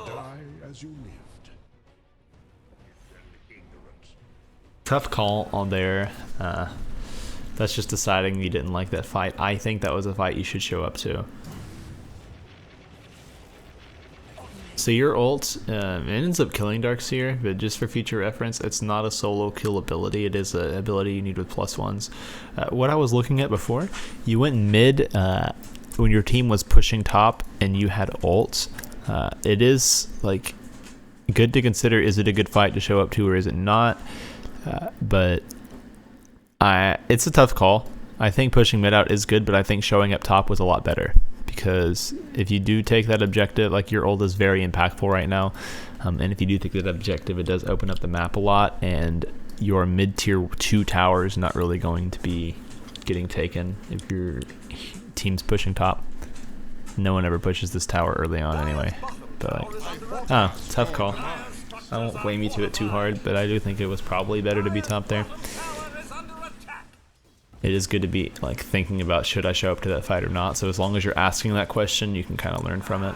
Die as you lived. Tough call on there. That's just deciding you didn't like that fight. I think that was a fight you should show up to. So your ult it ends up killing Darkseer, but just for future reference, it's not a solo kill ability. It is an ability you need with +1s. What I was looking at before, you went mid when your team was pushing top and you had ults. It is good to consider, is it a good fight to show up to or is it not? But it's a tough call. I think pushing mid out is good, but I think showing up top was a lot better because if you do take that objective, like your ult is very impactful right now, and if you do take that objective, it does open up the map a lot, and your mid-tier 2 tower is not really going to be getting taken if your team's pushing top. No one ever pushes this tower early on anyway. But like, tough call. I won't blame you to it too hard, but I do think it was probably better to be top there. It is good to be like thinking about, should I show up to that fight or not? So as long as you're asking that question, you can kind of learn from it.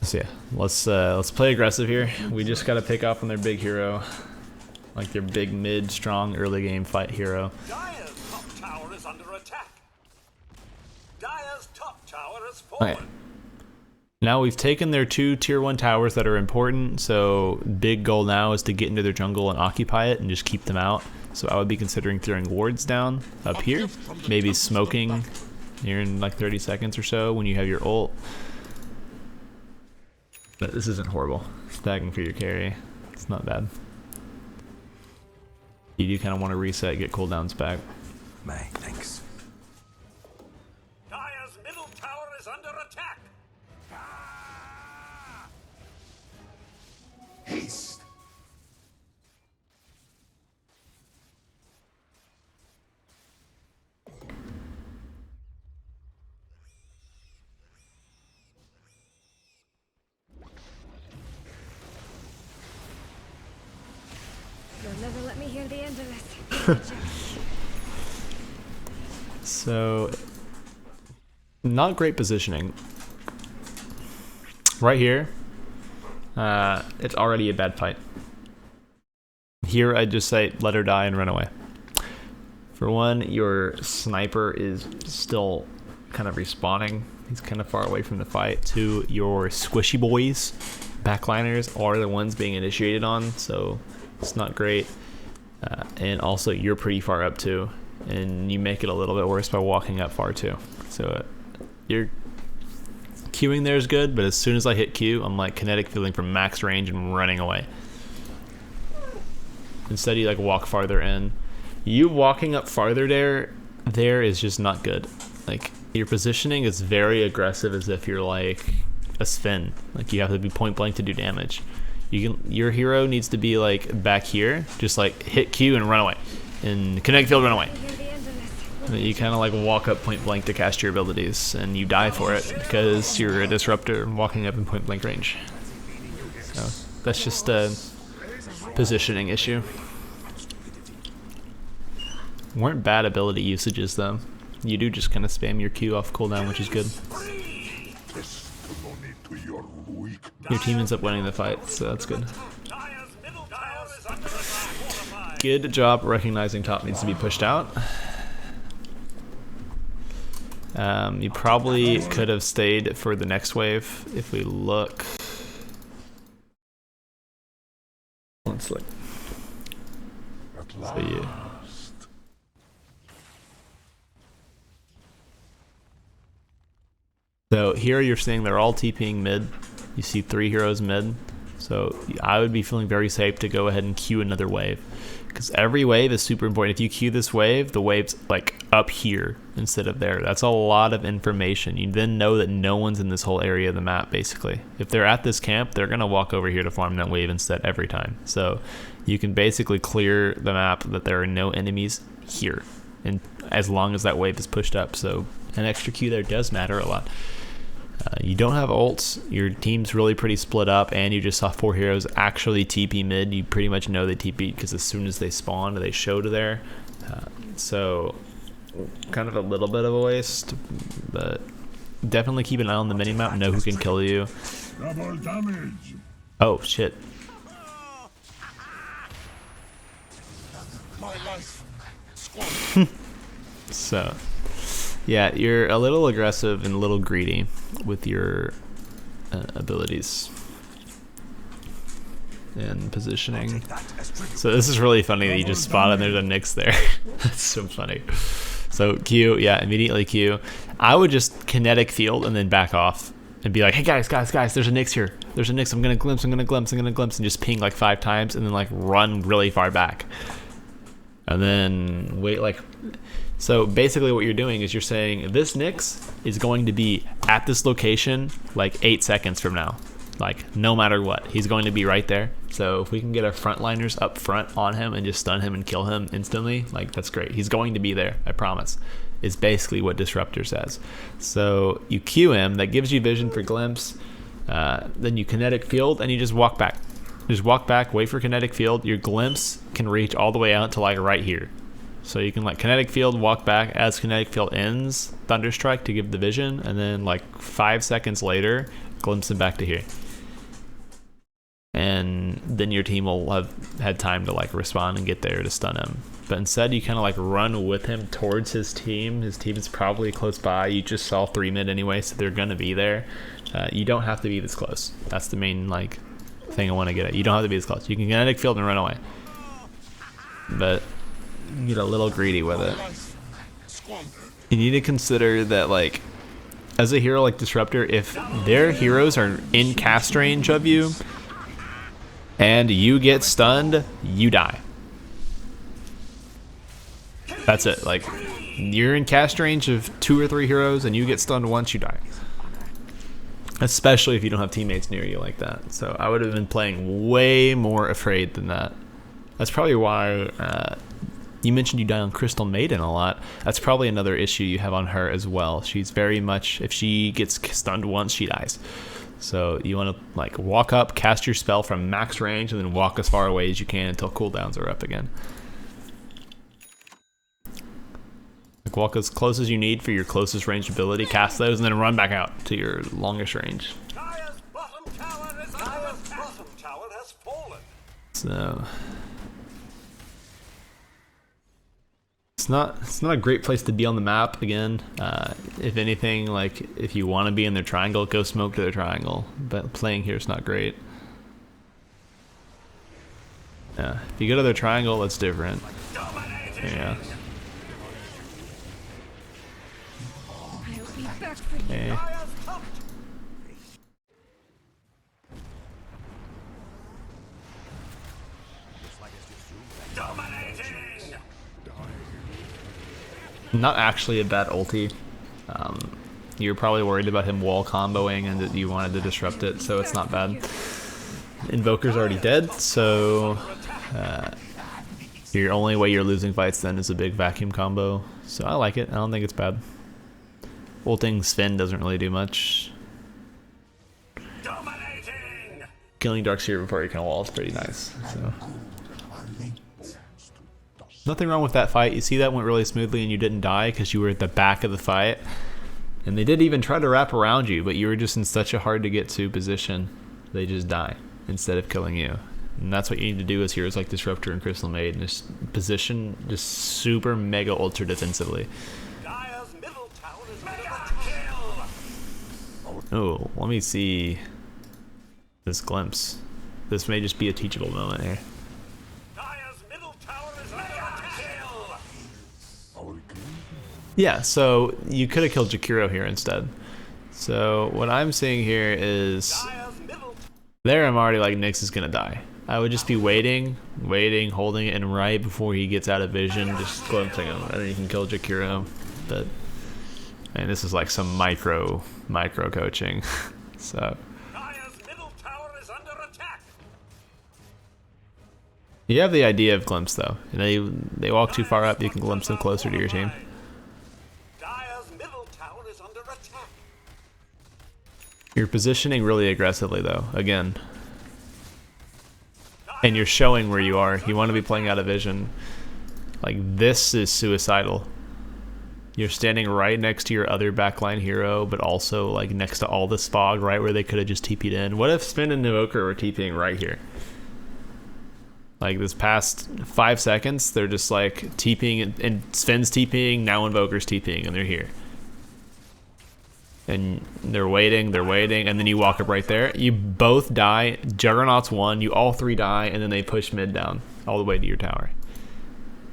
So yeah, let's play aggressive here. We just gotta pick off on their big hero, like their big mid strong early game fight hero. Dire's top tower is under attack. Dire's top tower is fallen. Okay. Now we've taken their 2 tier 1 towers that are important, so big goal now is to get into their jungle and occupy it and just keep them out. So I would be considering throwing wards down up here, maybe smoking here in like 30 seconds or so when you have your ult. But this isn't horrible. Stacking for your carry, it's not bad. You do kind of want to reset, get cooldowns back. May, thanks. Dire's middle tower is under attack. Haste. You'll never let me hear the end of it. So, not great positioning. Right here, it's already a bad fight. Here, I just say, let her die and run away. For one, your sniper is still kind of respawning. He's kind of far away from the fight. Two, your squishy boys, backliners, are the ones being initiated on, so it's not great. And also, you're pretty far up too, and you make it a little bit worse by walking up far too. So your queuing there is good, but as soon as I hit Q, I'm like kinetic fielding from max range and running away. Instead, you like walk farther in. You walking up farther there is just not good. Like, your positioning is very aggressive, as if you're like a Sven. Like, you have to be point blank to do damage. Your hero needs to be like back here, just like hit Q and run away, and kinetic field, run away. You kind of like walk up point blank to cast your abilities, and you die for it because you're a disruptor walking up in point blank range. So that's just a positioning issue. Weren't bad ability usages though. You do just kind of spam your Q off cooldown, which is good. Your team ends up winning the fight, so that's good. Good job recognizing top needs to be pushed out. You probably could have stayed for the next wave if we look. Let's look. So yeah. So here you're seeing they're all TPing mid. You see 3 heroes mid. So I would be feeling very safe to go ahead and queue another wave, because every wave is super important. If you queue this wave, the wave's like up here instead of there. That's a lot of information. You then know that no one's in this whole area of the map, basically. If they're at this camp, they're going to walk over here to farm that wave instead every time. So you can basically clear the map that there are no enemies here, and as long as that wave is pushed up. So an extra queue there does matter a lot. You don't have ults, your team's really pretty split up, and you just saw 4 heroes actually TP mid. You pretty much know they TP because as soon as they spawn, they show to there. So kind of a little bit of a waste, but definitely keep an eye on the minimap, know who can kill you. Double damage. Oh shit. My life. So yeah, you're a little aggressive and a little greedy with your abilities and positioning. So this is really funny that you just spotted there's a Nyx there. That's so funny. So Q, yeah, immediately Q. I would just kinetic field and then back off and be like, hey guys, there's a Nyx here. There's a Nyx, I'm gonna glimpse, and just ping like 5 times and then like run really far back. And then wait like... So basically what you're doing is you're saying this Nyx is going to be at this location like 8 seconds from now. Like, no matter what, he's going to be right there. So if we can get our frontliners up front on him and just stun him and kill him instantly, like, that's great. He's going to be there, I promise. Is basically what Disruptor says. So you Q him, that gives you vision for glimpse. Then you kinetic field, and you just walk back. Just walk back, wait for kinetic field. Your glimpse can reach all the way out to like right here. So you can like kinetic field, walk back as kinetic field ends, thunderstrike to give the vision, and then like 5 seconds later, glimpse him back to here. And then your team will have had time to like respond and get there to stun him. But instead you kind of like run with him towards his team. His team is probably close by. You just saw 3 mid anyway, so they're gonna be there. You don't have to be this close. That's the main like thing I want to get at. You don't have to be this close. You can kinetic field and run away. But you get a little greedy with it. You need to consider that like as a hero like Disruptor, if their heroes are in cast range of you, and you get stunned, you die. That's it. Like, you're in cast range of 2 or 3 heroes and you get stunned once, you die. Especially if you don't have teammates near you like that. So I would have been playing way more afraid than that. That's probably why you mentioned you die on Crystal Maiden a lot. That's probably another issue you have on her as well. She's very much, if she gets stunned once, she dies. So you want to like walk up, cast your spell from max range, and then walk as far away as you can until cooldowns are up again. Like walk as close as you need for your closest range ability, cast those, and then run back out to your longest range. Dire's bottom tower has fallen. So it's not a great place to be on the map again. If anything, like if you want to be in their triangle, go smoke to their triangle. But playing here is not great. Yeah, if you go to their triangle, that's different. Yeah. I'll be back for you. Okay. Not actually a bad ulti. You're probably worried about him wall comboing and that you wanted to disrupt it, so it's not bad. Invoker's already dead, so your only way you're losing fights then is a big vacuum combo. So I like it. I don't think it's bad. Ulting Sven doesn't really do much. Killing Darkseer before you can wall is pretty nice. So nothing wrong with that fight. You see that went really smoothly and you didn't die because you were at the back of the fight. And they did even try to wrap around you, but you were just in such a hard to get to position, they just die instead of killing you. And that's what you need to do as heroes like Disruptor and Crystal Maiden. Just position just super mega ultra defensively. Oh, let me see this glimpse. This may just be a teachable moment here. Yeah, so you could have killed Jakiro here instead. So what I'm seeing here is there I'm already like Nyx is gonna die. I would just be waiting, holding it, and right before he gets out of vision, just glimpsing him, and then you can kill Jakiro. But man, this is like some micro coaching. So you have the idea of glimpse though. They walk too far up, you can glimpse them closer to your team. You're positioning really aggressively though, again. And you're showing where you are. You want to be playing out of vision. Like, this is suicidal. You're standing right next to your other backline hero, but also like next to all the spog, right where they could have just TP'd in. What if Sven and Invoker were TPing right here? Like this past 5 seconds, they're just like TPing, and Sven's TPing, now Invoker's TPing, and they're here. And they're waiting, and then you walk up right there. You both die. Juggernaut's one, you all 3 die, and then they push mid down all the way to your tower.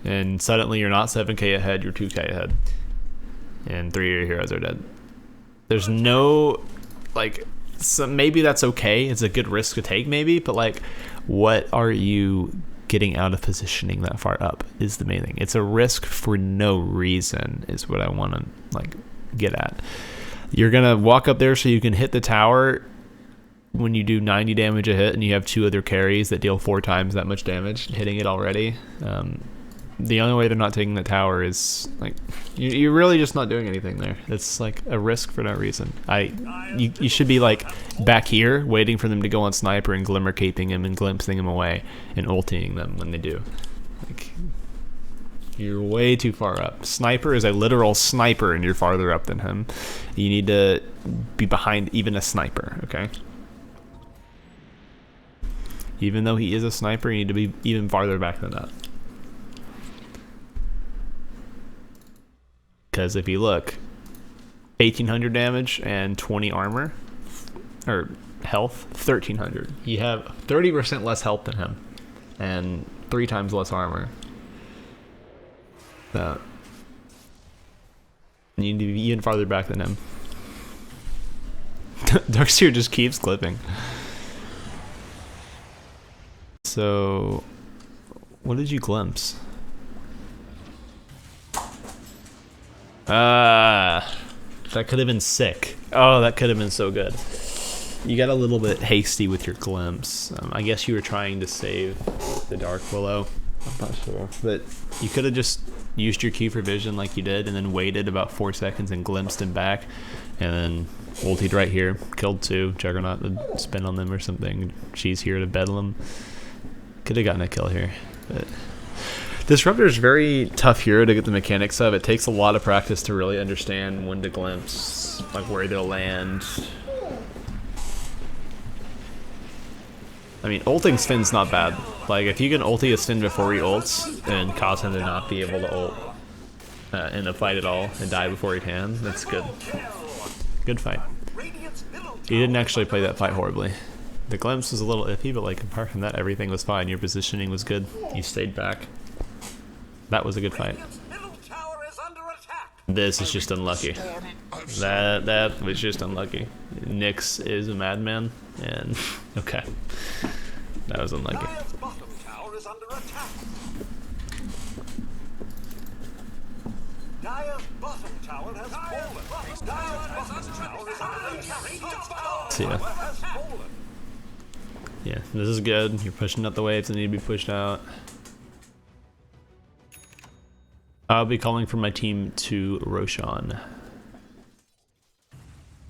And suddenly you're not 7k ahead, you're 2k ahead. And 3 of your heroes are dead. There's no, like, maybe that's okay. It's a good risk to take maybe, but like, what are you getting out of positioning that far up is the main thing. It's a risk for no reason is what I want to like get at. You're gonna walk up there so you can hit the tower when you do 90 damage a hit and you have 2 other carries that deal 4 times that much damage hitting it already. The only way they're not taking the tower is like you're really just not doing anything there. It's like a risk for no reason. You should be like back here waiting for them to go on sniper and glimmer caping him and glimpsing him away and ulting them when they do. Like you're way too far up. Sniper is a literal sniper and you're farther up than him. You need to be behind even a sniper, okay? Even though he is a sniper, you need to be even farther back than that. Because if you look, 1800 damage and 20 armor, or health, 1300. You have 30% less health than him, and 3 times less armor. So, you need to be even farther back than him. Darkseer just keeps clipping. So, what did you glimpse? That could have been sick. Oh, that could have been so good. You got a little bit hasty with your glimpse. I guess you were trying to save the Dark Willow. I'm not sure. But you could have just used your key for vision like you did and then waited about 4 seconds and glimpsed him back. And then ultied right here. Killed 2. Juggernaut would spin on them or something. She's here to bedlam. Could have gotten a kill here. But Disruptor is a very tough hero to get the mechanics of. It takes a lot of practice to really understand when to glimpse, like where they'll land. I mean, ulting Sven's not bad. Like, if you can ulti a Sven before he ults and cause him to not be able to ult in a fight at all and die before he can, that's good. Good fight. He didn't actually play that fight horribly. The glimpse was a little iffy, but like apart from that, everything was fine. Your positioning was good. You stayed back. That was a good fight. This is just unlucky. That was just unlucky. Nyx is a madman, and okay, that was unlucky. See ya. Yeah, this is good. You're pushing out the waves that need to be pushed out. I'll be calling for my team to Roshan.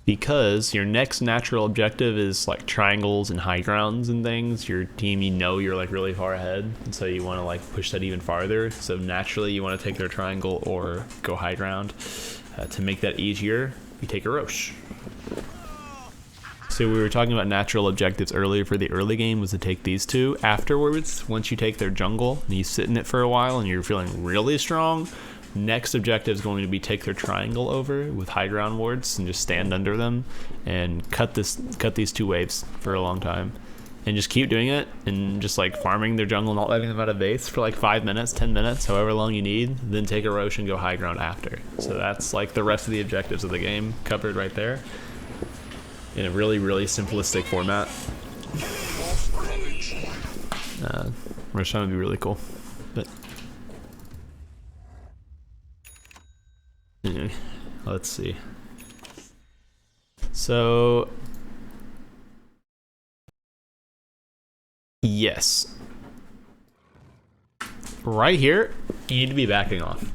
Because your next natural objective is like triangles and high grounds and things. Your team, you know you're like really far ahead, and so you want to like push that even farther. So naturally you want to take their triangle or go high ground. To make that easier, you take a Rosh. So we were talking about natural objectives earlier for the early game was to take these 2. Afterwards, once you take their jungle and you sit in it for a while and you're feeling really strong, next objective is going to be take their triangle over with high ground wards and just stand under them and cut these 2 waves for a long time. And just keep doing it and just like farming their jungle, not letting them out of base for like 5 minutes, 10 minutes, however long you need, then take a Rosh and go high ground after. So that's like the rest of the objectives of the game covered right there. In a really, really simplistic format. Roshan would be really cool. But anyway, let's see. So yes. Right here, you need to be backing off.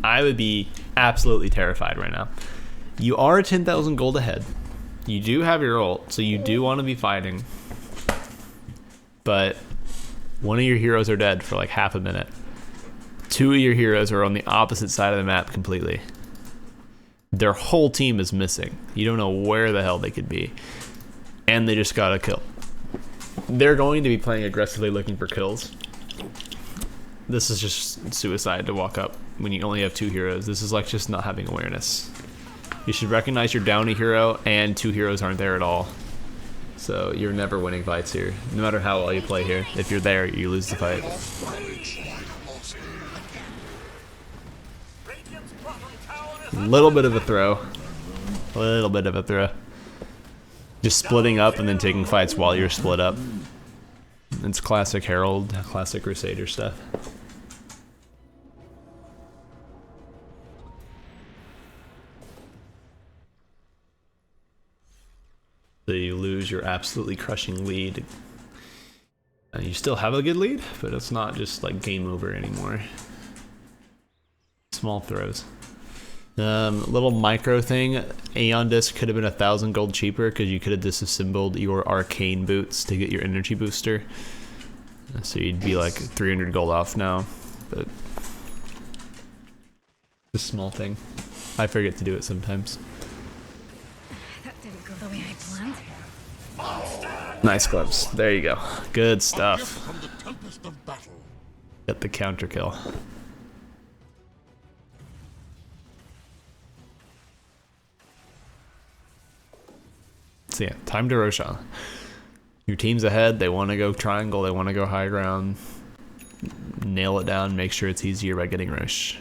I would be absolutely terrified right now. You are 10,000 gold ahead. You do have your ult, so you do want to be fighting. But one of your heroes are dead for like half a minute. 2 of your heroes are on the opposite side of the map completely. Their whole team is missing. You don't know where the hell they could be. And they just got a kill. They're going to be playing aggressively looking for kills. This is just suicide to walk up when you only have 2 heroes. This is like just not having awareness. You should recognize you're down a hero and 2 heroes aren't there at all. So you're never winning fights here. No matter how well you play here. If you're there, you lose the fight. Little bit of a throw. A little bit of a throw. Just splitting up and then taking fights while you're split up. It's classic Herald, classic Crusader stuff. So you lose your absolutely crushing lead. You still have a good lead, but it's not just like game over anymore. Small throws. Little micro thing. Aeon Disc could have been 1,000 gold cheaper because you could have disassembled your arcane boots to get your energy booster. So you'd be like 300 gold off now, but it's a small thing. I forget to do it sometimes. That didn't go the way I planned. Nice gloves. There you go. Good stuff. From the tempest of battle. Get the counter kill. So yeah, time to Roshan. Your team's ahead. They want to go triangle. They want to go high ground. Nail it down. Make sure it's easier by getting Rosh.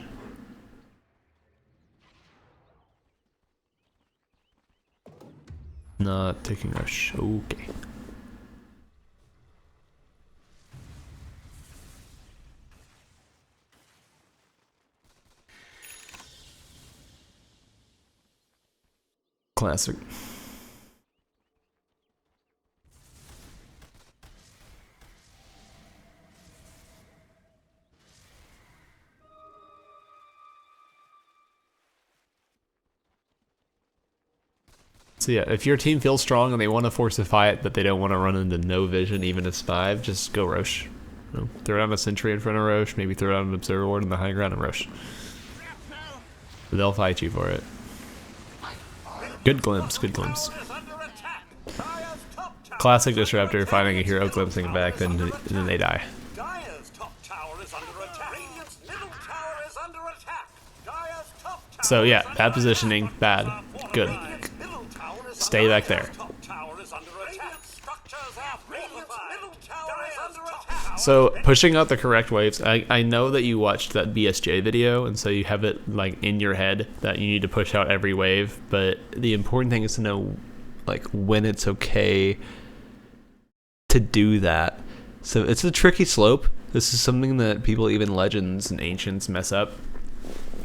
Not taking Rosh. Okay. Classic. So yeah, if your team feels strong and they want to force a fight, but they don't want to run into no vision even as 5, just go Rosh. You know, throw down a sentry in front of Rosh, maybe throw down an observer ward in the high ground and Rosh. They'll fight you for it. Good glimpse, good glimpse. Classic Disruptor finding a hero glimpsing back, then they die. Dire's top tower is under attack. Radiant's middle tower is under attack. Dire's top tower So yeah, bad positioning, bad, good. middle tower is Stay back there. top tower is under attack. Structures are fortified. Middle tower is under attack. So pushing out the correct waves, I know that you watched that BSJ video, and so you have it like in your head that you need to push out every wave, but the important thing is to know like when it's okay to do that. So it's a tricky slope. This is something that people, even legends and ancients, mess up.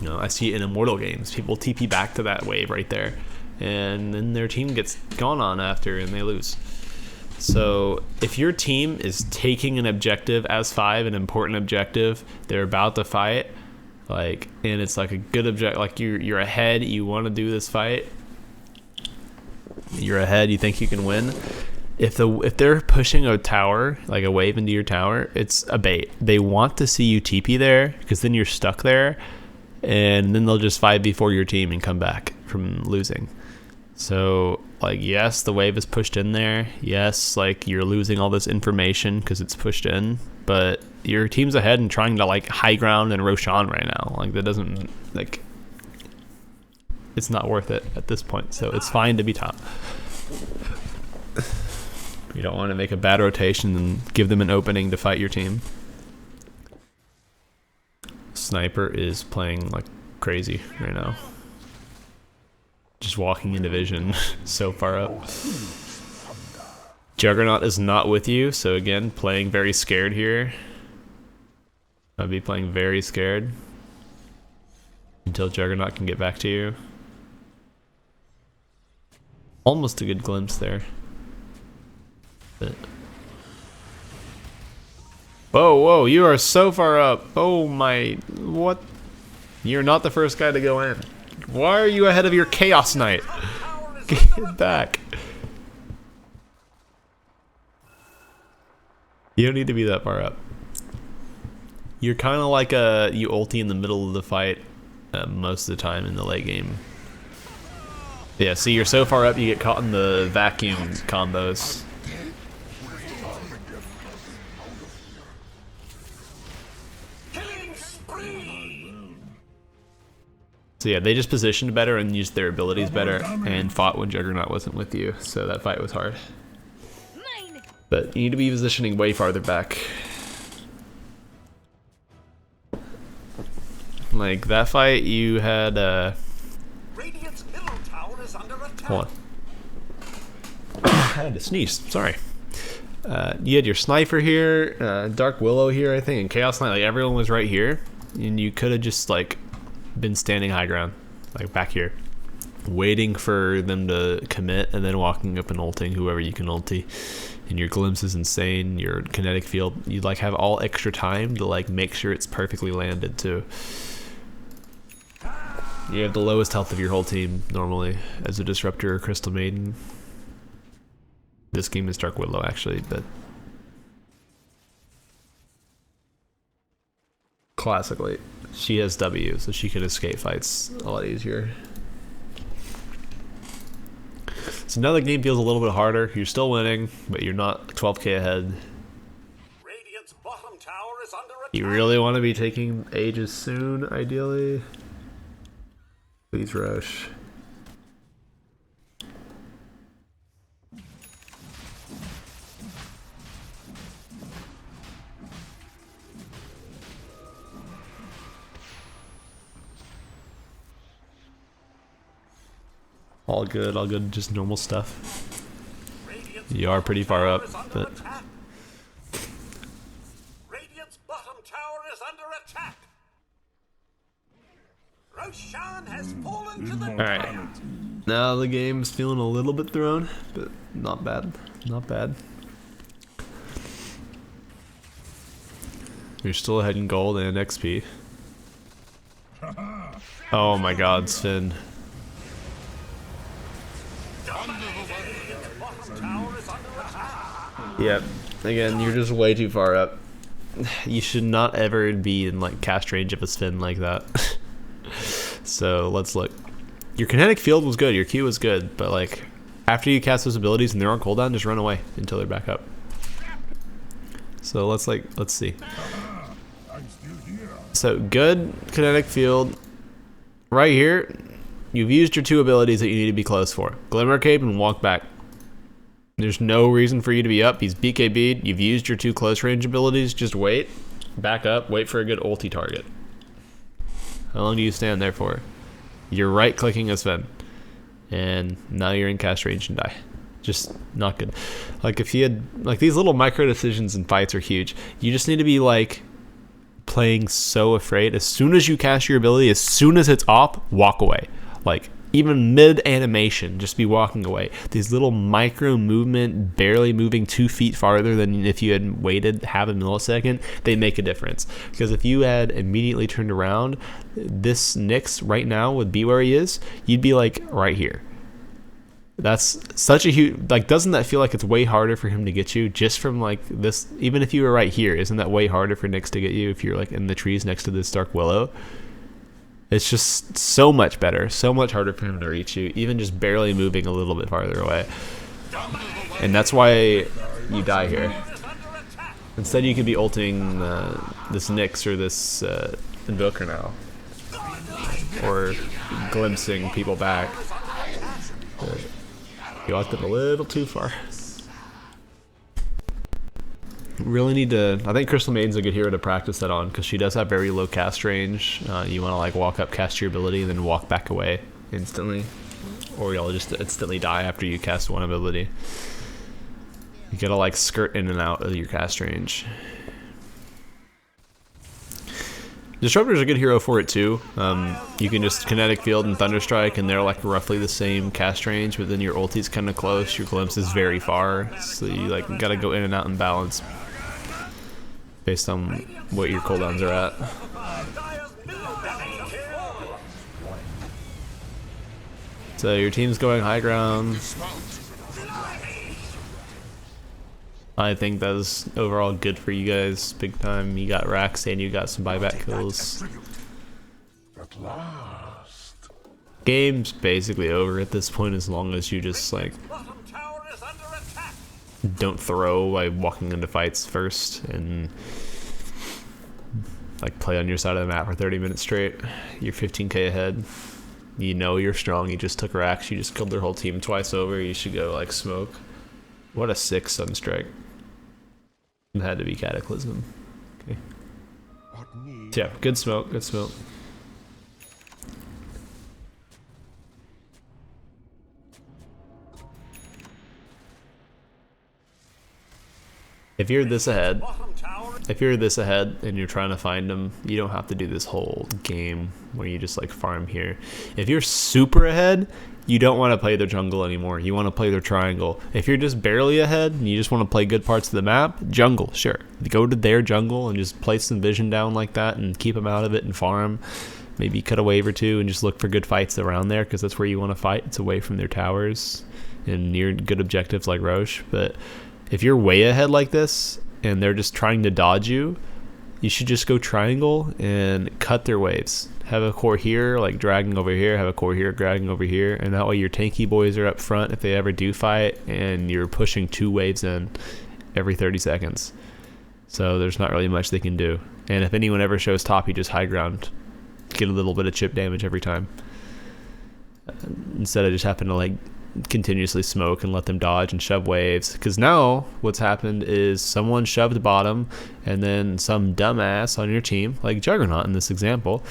You know, I see it in immortal games. People TP back to that wave right there, and then their team gets gone on after and they lose. So if your team is taking an objective as 5, an important objective, they're about to fight, like, and it's like a good objective, like you're ahead, you want to do this fight, you're ahead, you think you can win. If they're pushing a tower, like a wave into your tower, it's a bait. They want to see you TP there because then you're stuck there, and then they'll just fight before your team and come back from losing. So like, yes, the wave is pushed in there. Yes, like you're losing all this information because it's pushed in, but your team's ahead and trying to like high ground and Roshan right now. Like that doesn't, like, it's not worth it at this point. So it's fine to be top. You don't want to make a bad rotation and give them an opening to fight your team. Sniper is playing like crazy right now. Just walking into vision so far up. Juggernaut is not with you, so again, playing very scared here. I'd be playing very scared until Juggernaut can get back to you. Almost a good glimpse there. But whoa, you are so far up. Oh my, what? You're not the first guy to go in. Why are you ahead of your Chaos Knight? Get back. You don't need to be that far up. You're kind of like you ulti in the middle of the fight most of the time in the late game. Yeah, see, you're so far up you get caught in the vacuum combos. So yeah, they just positioned better and used their abilities better and fought when Juggernaut wasn't with you, so that fight was hard. But you need to be positioning way farther back. Like that fight you had Radiant's middle tower is under attack. hold on. I had to sneeze, sorry. You had your sniper here, Dark Willow here, I think, and Chaos Knight. Like everyone was right here, and you could have just like been standing high ground, like back here, waiting for them to commit, and then walking up and ulting whoever you can ulti. And your glimpse is insane. Your kinetic field, you like have all extra time to like make sure it's perfectly landed too. You have the lowest health of your whole team normally as a Disruptor or Crystal Maiden. This game is Dark Willow actually, but classically she has W, so she can escape fights a lot easier. So now the game feels a little bit harder. You're still winning, but you're not 12k ahead. Radiant's bottom tower is under attack. You really want to be taking Aegis soon, ideally. Please rush. All good, just normal stuff. You are pretty far up, but Radiant's bottom tower is under attack. Roshan has fallen to the alright. Now the game's feeling a little bit thrown, but not bad. Not bad. You're still ahead in gold and XP. Oh my god, Sven. Yep. Again, you're just way too far up. You should not ever be in like cast range of a Sven like that. So let's look. Your kinetic field was good, your Q was good, but like after you cast those abilities and they're on cooldown, just run away until they're back up. So let's see. So good kinetic field. Right here, you've used your 2 abilities that you need to be close for. Glimmer Cape and Walk Back. There's no reason for you to be up. He's BKB'd. You've used your 2 close range abilities. Just wait. Back up. Wait for a good ulti target. How long do you stand there for? You're right clicking a Sven. And now you're in cast range and die. Just not good. Like if you had, like these little micro decisions in fights are huge. You just need to be like playing so afraid. As soon as you cast your ability, as soon as it's off, walk away. Like even mid animation, just be walking away. These little micro movement, barely moving 2 feet farther than if you had waited half a millisecond, they make a difference. Because if you had immediately turned around, this Nyx right now would be where he is, you'd be like right here. That's such a huge, like, doesn't that feel like it's way harder for him to get you just from like this? Even if you were right here, isn't that way harder for Nyx to get you if you're like in the trees next to this Dark Willow? It's just so much better, so much harder for him to reach you, even just barely moving a little bit farther away. And that's why you die here. Instead you could be ulting this Nyx or this Invoker now. Or glimpsing people back. But you walked up a little too far. Really need to, I think Crystal Maiden's a good hero to practice that on because she does have very low cast range. You want to like walk up, cast your ability, and then walk back away instantly. Or you'll just instantly die after you cast one ability. You gotta like skirt in and out of your cast range. Disruptor's a good hero for it too. You can just kinetic field and thunderstrike and they're like roughly the same cast range, but then your ulti's kind of close, your glimpse is very far, so you like gotta go in and out and balance based on what your cooldowns are at. So your team's going high ground. I think that was overall good for you guys, big time. You got racks and you got some buyback kills. At last. Game's basically over at this point as long as you just like don't throw by walking into fights first and like play on your side of the map for 30 minutes straight. You're 15k ahead. You know you're strong. You just took racks. You just killed their whole team twice over. You should go like smoke. What a sick Sunstrike. It had to be Cataclysm. Okay. Yeah, good smoke, good smoke. If you're this ahead, Bottom tower if you're this ahead and you're trying to find them, you don't have to do this whole game where you just like farm here. If you're super ahead, you don't want to play their jungle anymore. You want to play their triangle. If you're just barely ahead and you just want to play good parts of the map, jungle, sure. Go to their jungle and just place some vision down like that and keep them out of it and farm. Maybe cut a wave or two and just look for good fights around there because that's where you want to fight. It's away from their towers and near good objectives like Roche. But if you're way ahead like this and they're just trying to dodge you, you should just go triangle and cut their waves. Have a core here, like dragging over here, have a core here, dragging over here, and that way your tanky boys are up front if they ever do fight, and you're pushing 2 waves in every 30 seconds. So there's not really much they can do. And if anyone ever shows top, you just high ground. Get a little bit of chip damage every time. Instead of just having to like continuously smoke and let them dodge and shove waves, because now what's happened is someone shoved bottom and then some dumbass on your team, like Juggernaut in this example,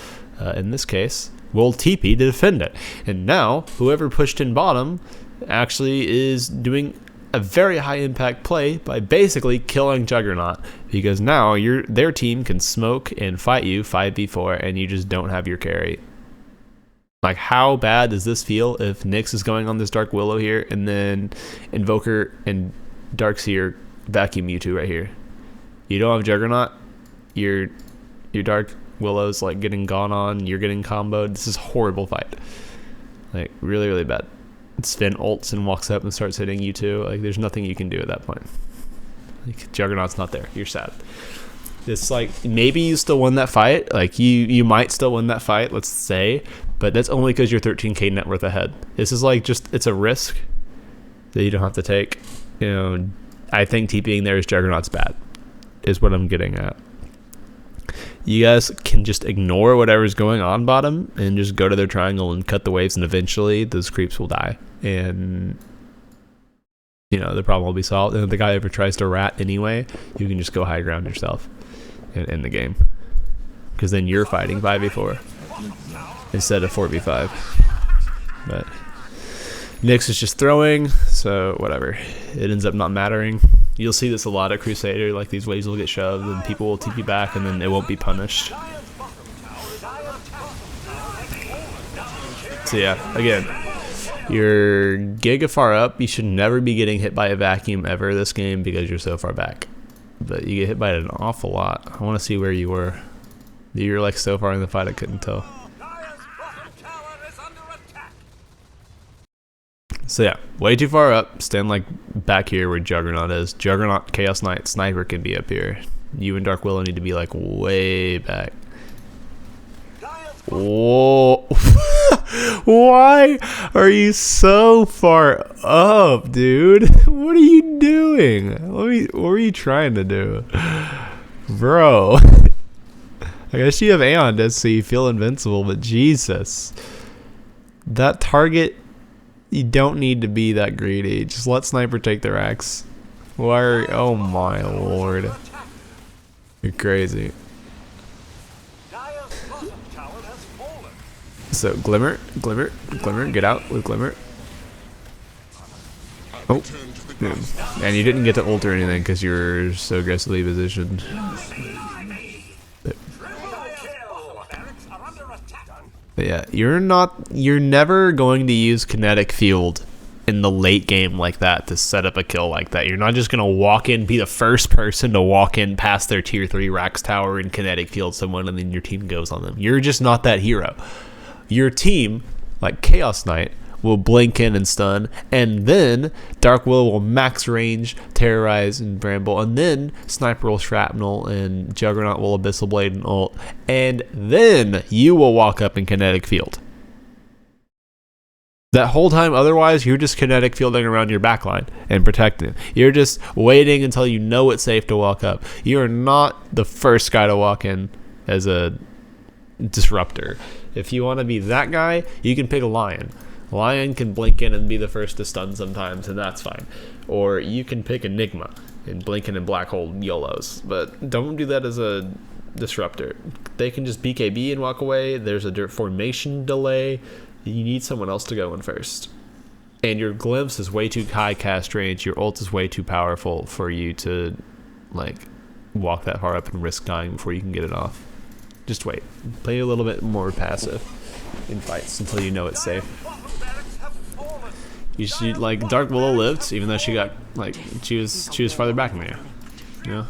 in this case, will TP to defend it, and now whoever pushed in bottom actually is doing a very high impact play by basically killing Juggernaut, because now their team can smoke and fight you 5v4 and you just don't have your carry. Like, how bad does this feel if Nyx is going on this Dark Willow here and then Invoker and Darkseer vacuum you two right here? You don't have Juggernaut, your Dark Willow's like getting gone on, you're getting comboed. This is a horrible fight. Like, really, really bad. Sven ults and walks up and starts hitting you two. Like, there's nothing you can do at that point. Like, Juggernaut's not there. You're sad. It's like, maybe you still win that fight. Like, you might still win that fight, let's say, but that's only because you're 13k net worth ahead. This is like just, it's a risk that you don't have to take. You know, I think TPing there is Juggernaut's bad, is what I'm getting at. You guys can just ignore whatever's going on bottom and just go to their triangle and cut the waves, and eventually those creeps will die. And, you know, the problem will be solved. And if the guy ever tries to rat anyway, you can just go high ground yourself and end the game. Because then you're fighting 5v4 instead of 4v5. But Nyx is just throwing, so whatever. It ends up not mattering. You'll see this a lot at Crusader, like these waves will get shoved and people will TP back and then it won't be punished. So yeah, again, you're giga far up. You should never be getting hit by a vacuum ever this game because you're so far back. But you get hit by it an awful lot. I want to see where you were. You're like so far in the fight I couldn't tell. So yeah, way too far up. Stand like back here where Juggernaut is. Juggernaut, Chaos Knight, Sniper can be up here. You and Dark Willow need to be like way back. Whoa. Why are you so far up, dude? What are you doing? What were you trying to do? Bro. I guess you have Aeon Disc so you feel invincible, but Jesus. That target, you don't need to be that greedy. Just let Sniper take their axe. Why are, oh my lord. You're crazy. So Glimmer, get out with Glimmer. Oh, yeah. And you didn't get to ult or anything because you're so aggressively positioned. But yeah, you're never going to use kinetic field in the late game like that to set up a kill like that. You're not just gonna walk in, be the first person to walk in past their tier 3 Rax tower and kinetic field someone and then your team goes on them. You're just not that hero. Your team, like Chaos Knight, will blink in and stun, and then Dark Willow will max range, terrorize, and bramble, and then Sniper will shrapnel, and Juggernaut will Abyssal Blade and ult, and then you will walk up in kinetic field. That whole time, otherwise, you're just kinetic fielding around your backline and protecting. You're just waiting until you know it's safe to walk up. You're not the first guy to walk in as a disruptor. If you want to be that guy, you can pick a Lion. Lion can blink in and be the first to stun sometimes, and that's fine. Or you can pick Enigma and blink in and black hole YOLOs. But don't do that as a disruptor. They can just BKB and walk away. There's a formation delay. You need someone else to go in first. And your glimpse is way too high cast range. Your ult is way too powerful for you to like walk that far up and risk dying before you can get it off. Just wait. Play a little bit more passive in fights until you know it's safe. You should, like, Dark Willow lived, even though she got, like, she was farther back than you. You know?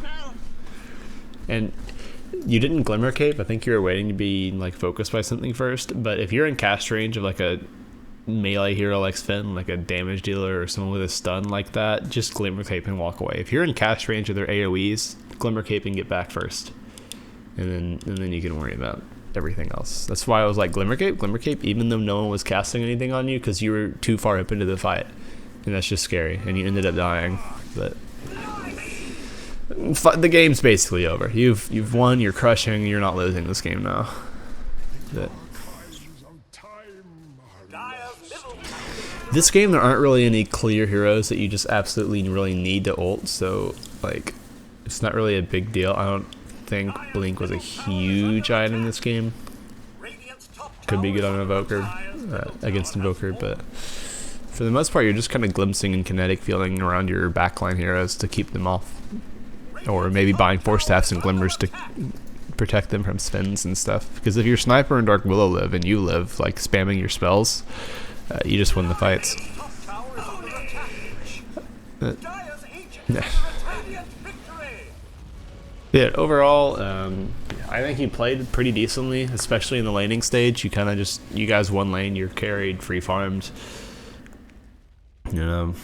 And you didn't Glimmer Cape. I think you were waiting to be, like, focused by something first. But if you're in cast range of, like, a melee hero like Sven, like a damage dealer or someone with a stun like that, just Glimmer Cape and walk away. If you're in cast range of their AoEs, Glimmer Cape and get back first. And then you can worry about everything else. That's why I was like Glimmer Cape, even though no one was casting anything on you because you were too far up into the fight. And that's just scary. And you ended up dying. But the game's basically over. You've won, you're crushing, you're not losing this game now. But this game, there aren't really any clear heroes that you just absolutely really need to ult, so like it's not really a big deal. I don't think Blink was a huge item in this game. Could be good on Invoker, against Invoker, but for the most part you're just kind of glimpsing and kinetic fielding around your backline heroes to keep them off. Or maybe buying Force Staffs and Glimmers to protect them from spins and stuff. Because if your Sniper and Dark Willow live and you live, like spamming your spells, you just win the fights. Yeah, overall, I think you played pretty decently, especially in the laning stage. You kind of just, you guys one lane, you're carried, free farmed. You know,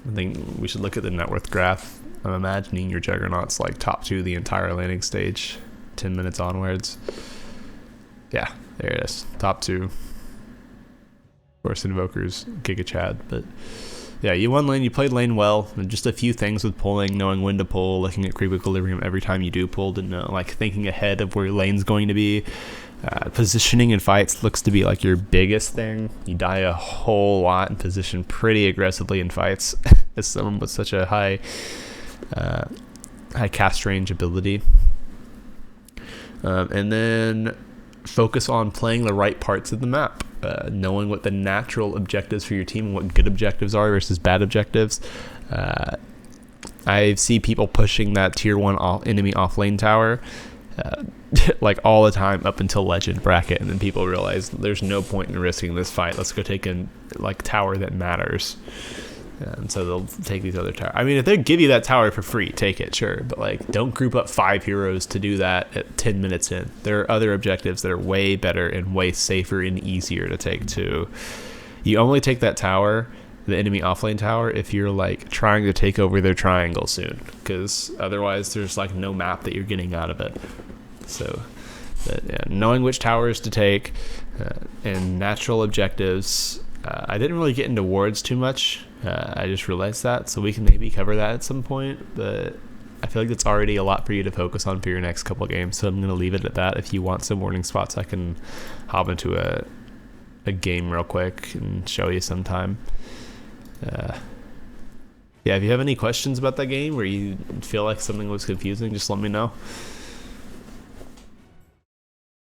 I think we should look at the net worth graph. I'm imagining your Juggernaut's like top 2 the entire laning stage, 10 minutes onwards. Yeah, there it is, top 2. Of course, Invoker's Giga Chad, but yeah, you won lane, you played lane well, and just a few things with pulling, knowing when to pull, looking at creep equilibrium every time you do pull, to know, like thinking ahead of where your lane's going to be. Positioning in fights looks to be like your biggest thing. You die a whole lot and position pretty aggressively in fights as someone with such a high cast range ability. And then focus on playing the right parts of the map. Knowing what the natural objectives for your team and what good objectives are versus bad objectives. I see people pushing that tier 1 enemy off lane tower like all the time up until legend bracket, and then people realize there's no point in risking this fight. Let's go take a like tower that matters. And so they'll take these other towers. I mean, if they give you that tower for free, take it, sure. But like, don't group up 5 heroes to do that at 10 minutes in. There are other objectives that are way better and way safer and easier to take too. You only take that tower, the enemy offlane tower, if you're like trying to take over their triangle soon, because otherwise there's like no map that you're getting out of it. So, but, yeah, knowing which towers to take and natural objectives. I didn't really get into wards too much. I just realized that, so we can maybe cover that at some point, but I feel like that's already a lot for you to focus on for your next couple games, so I'm going to leave it at that. If you want some warning spots, I can hop into a game real quick and show you sometime. Yeah, if you have any questions about that game or you feel like something was confusing, just let me know.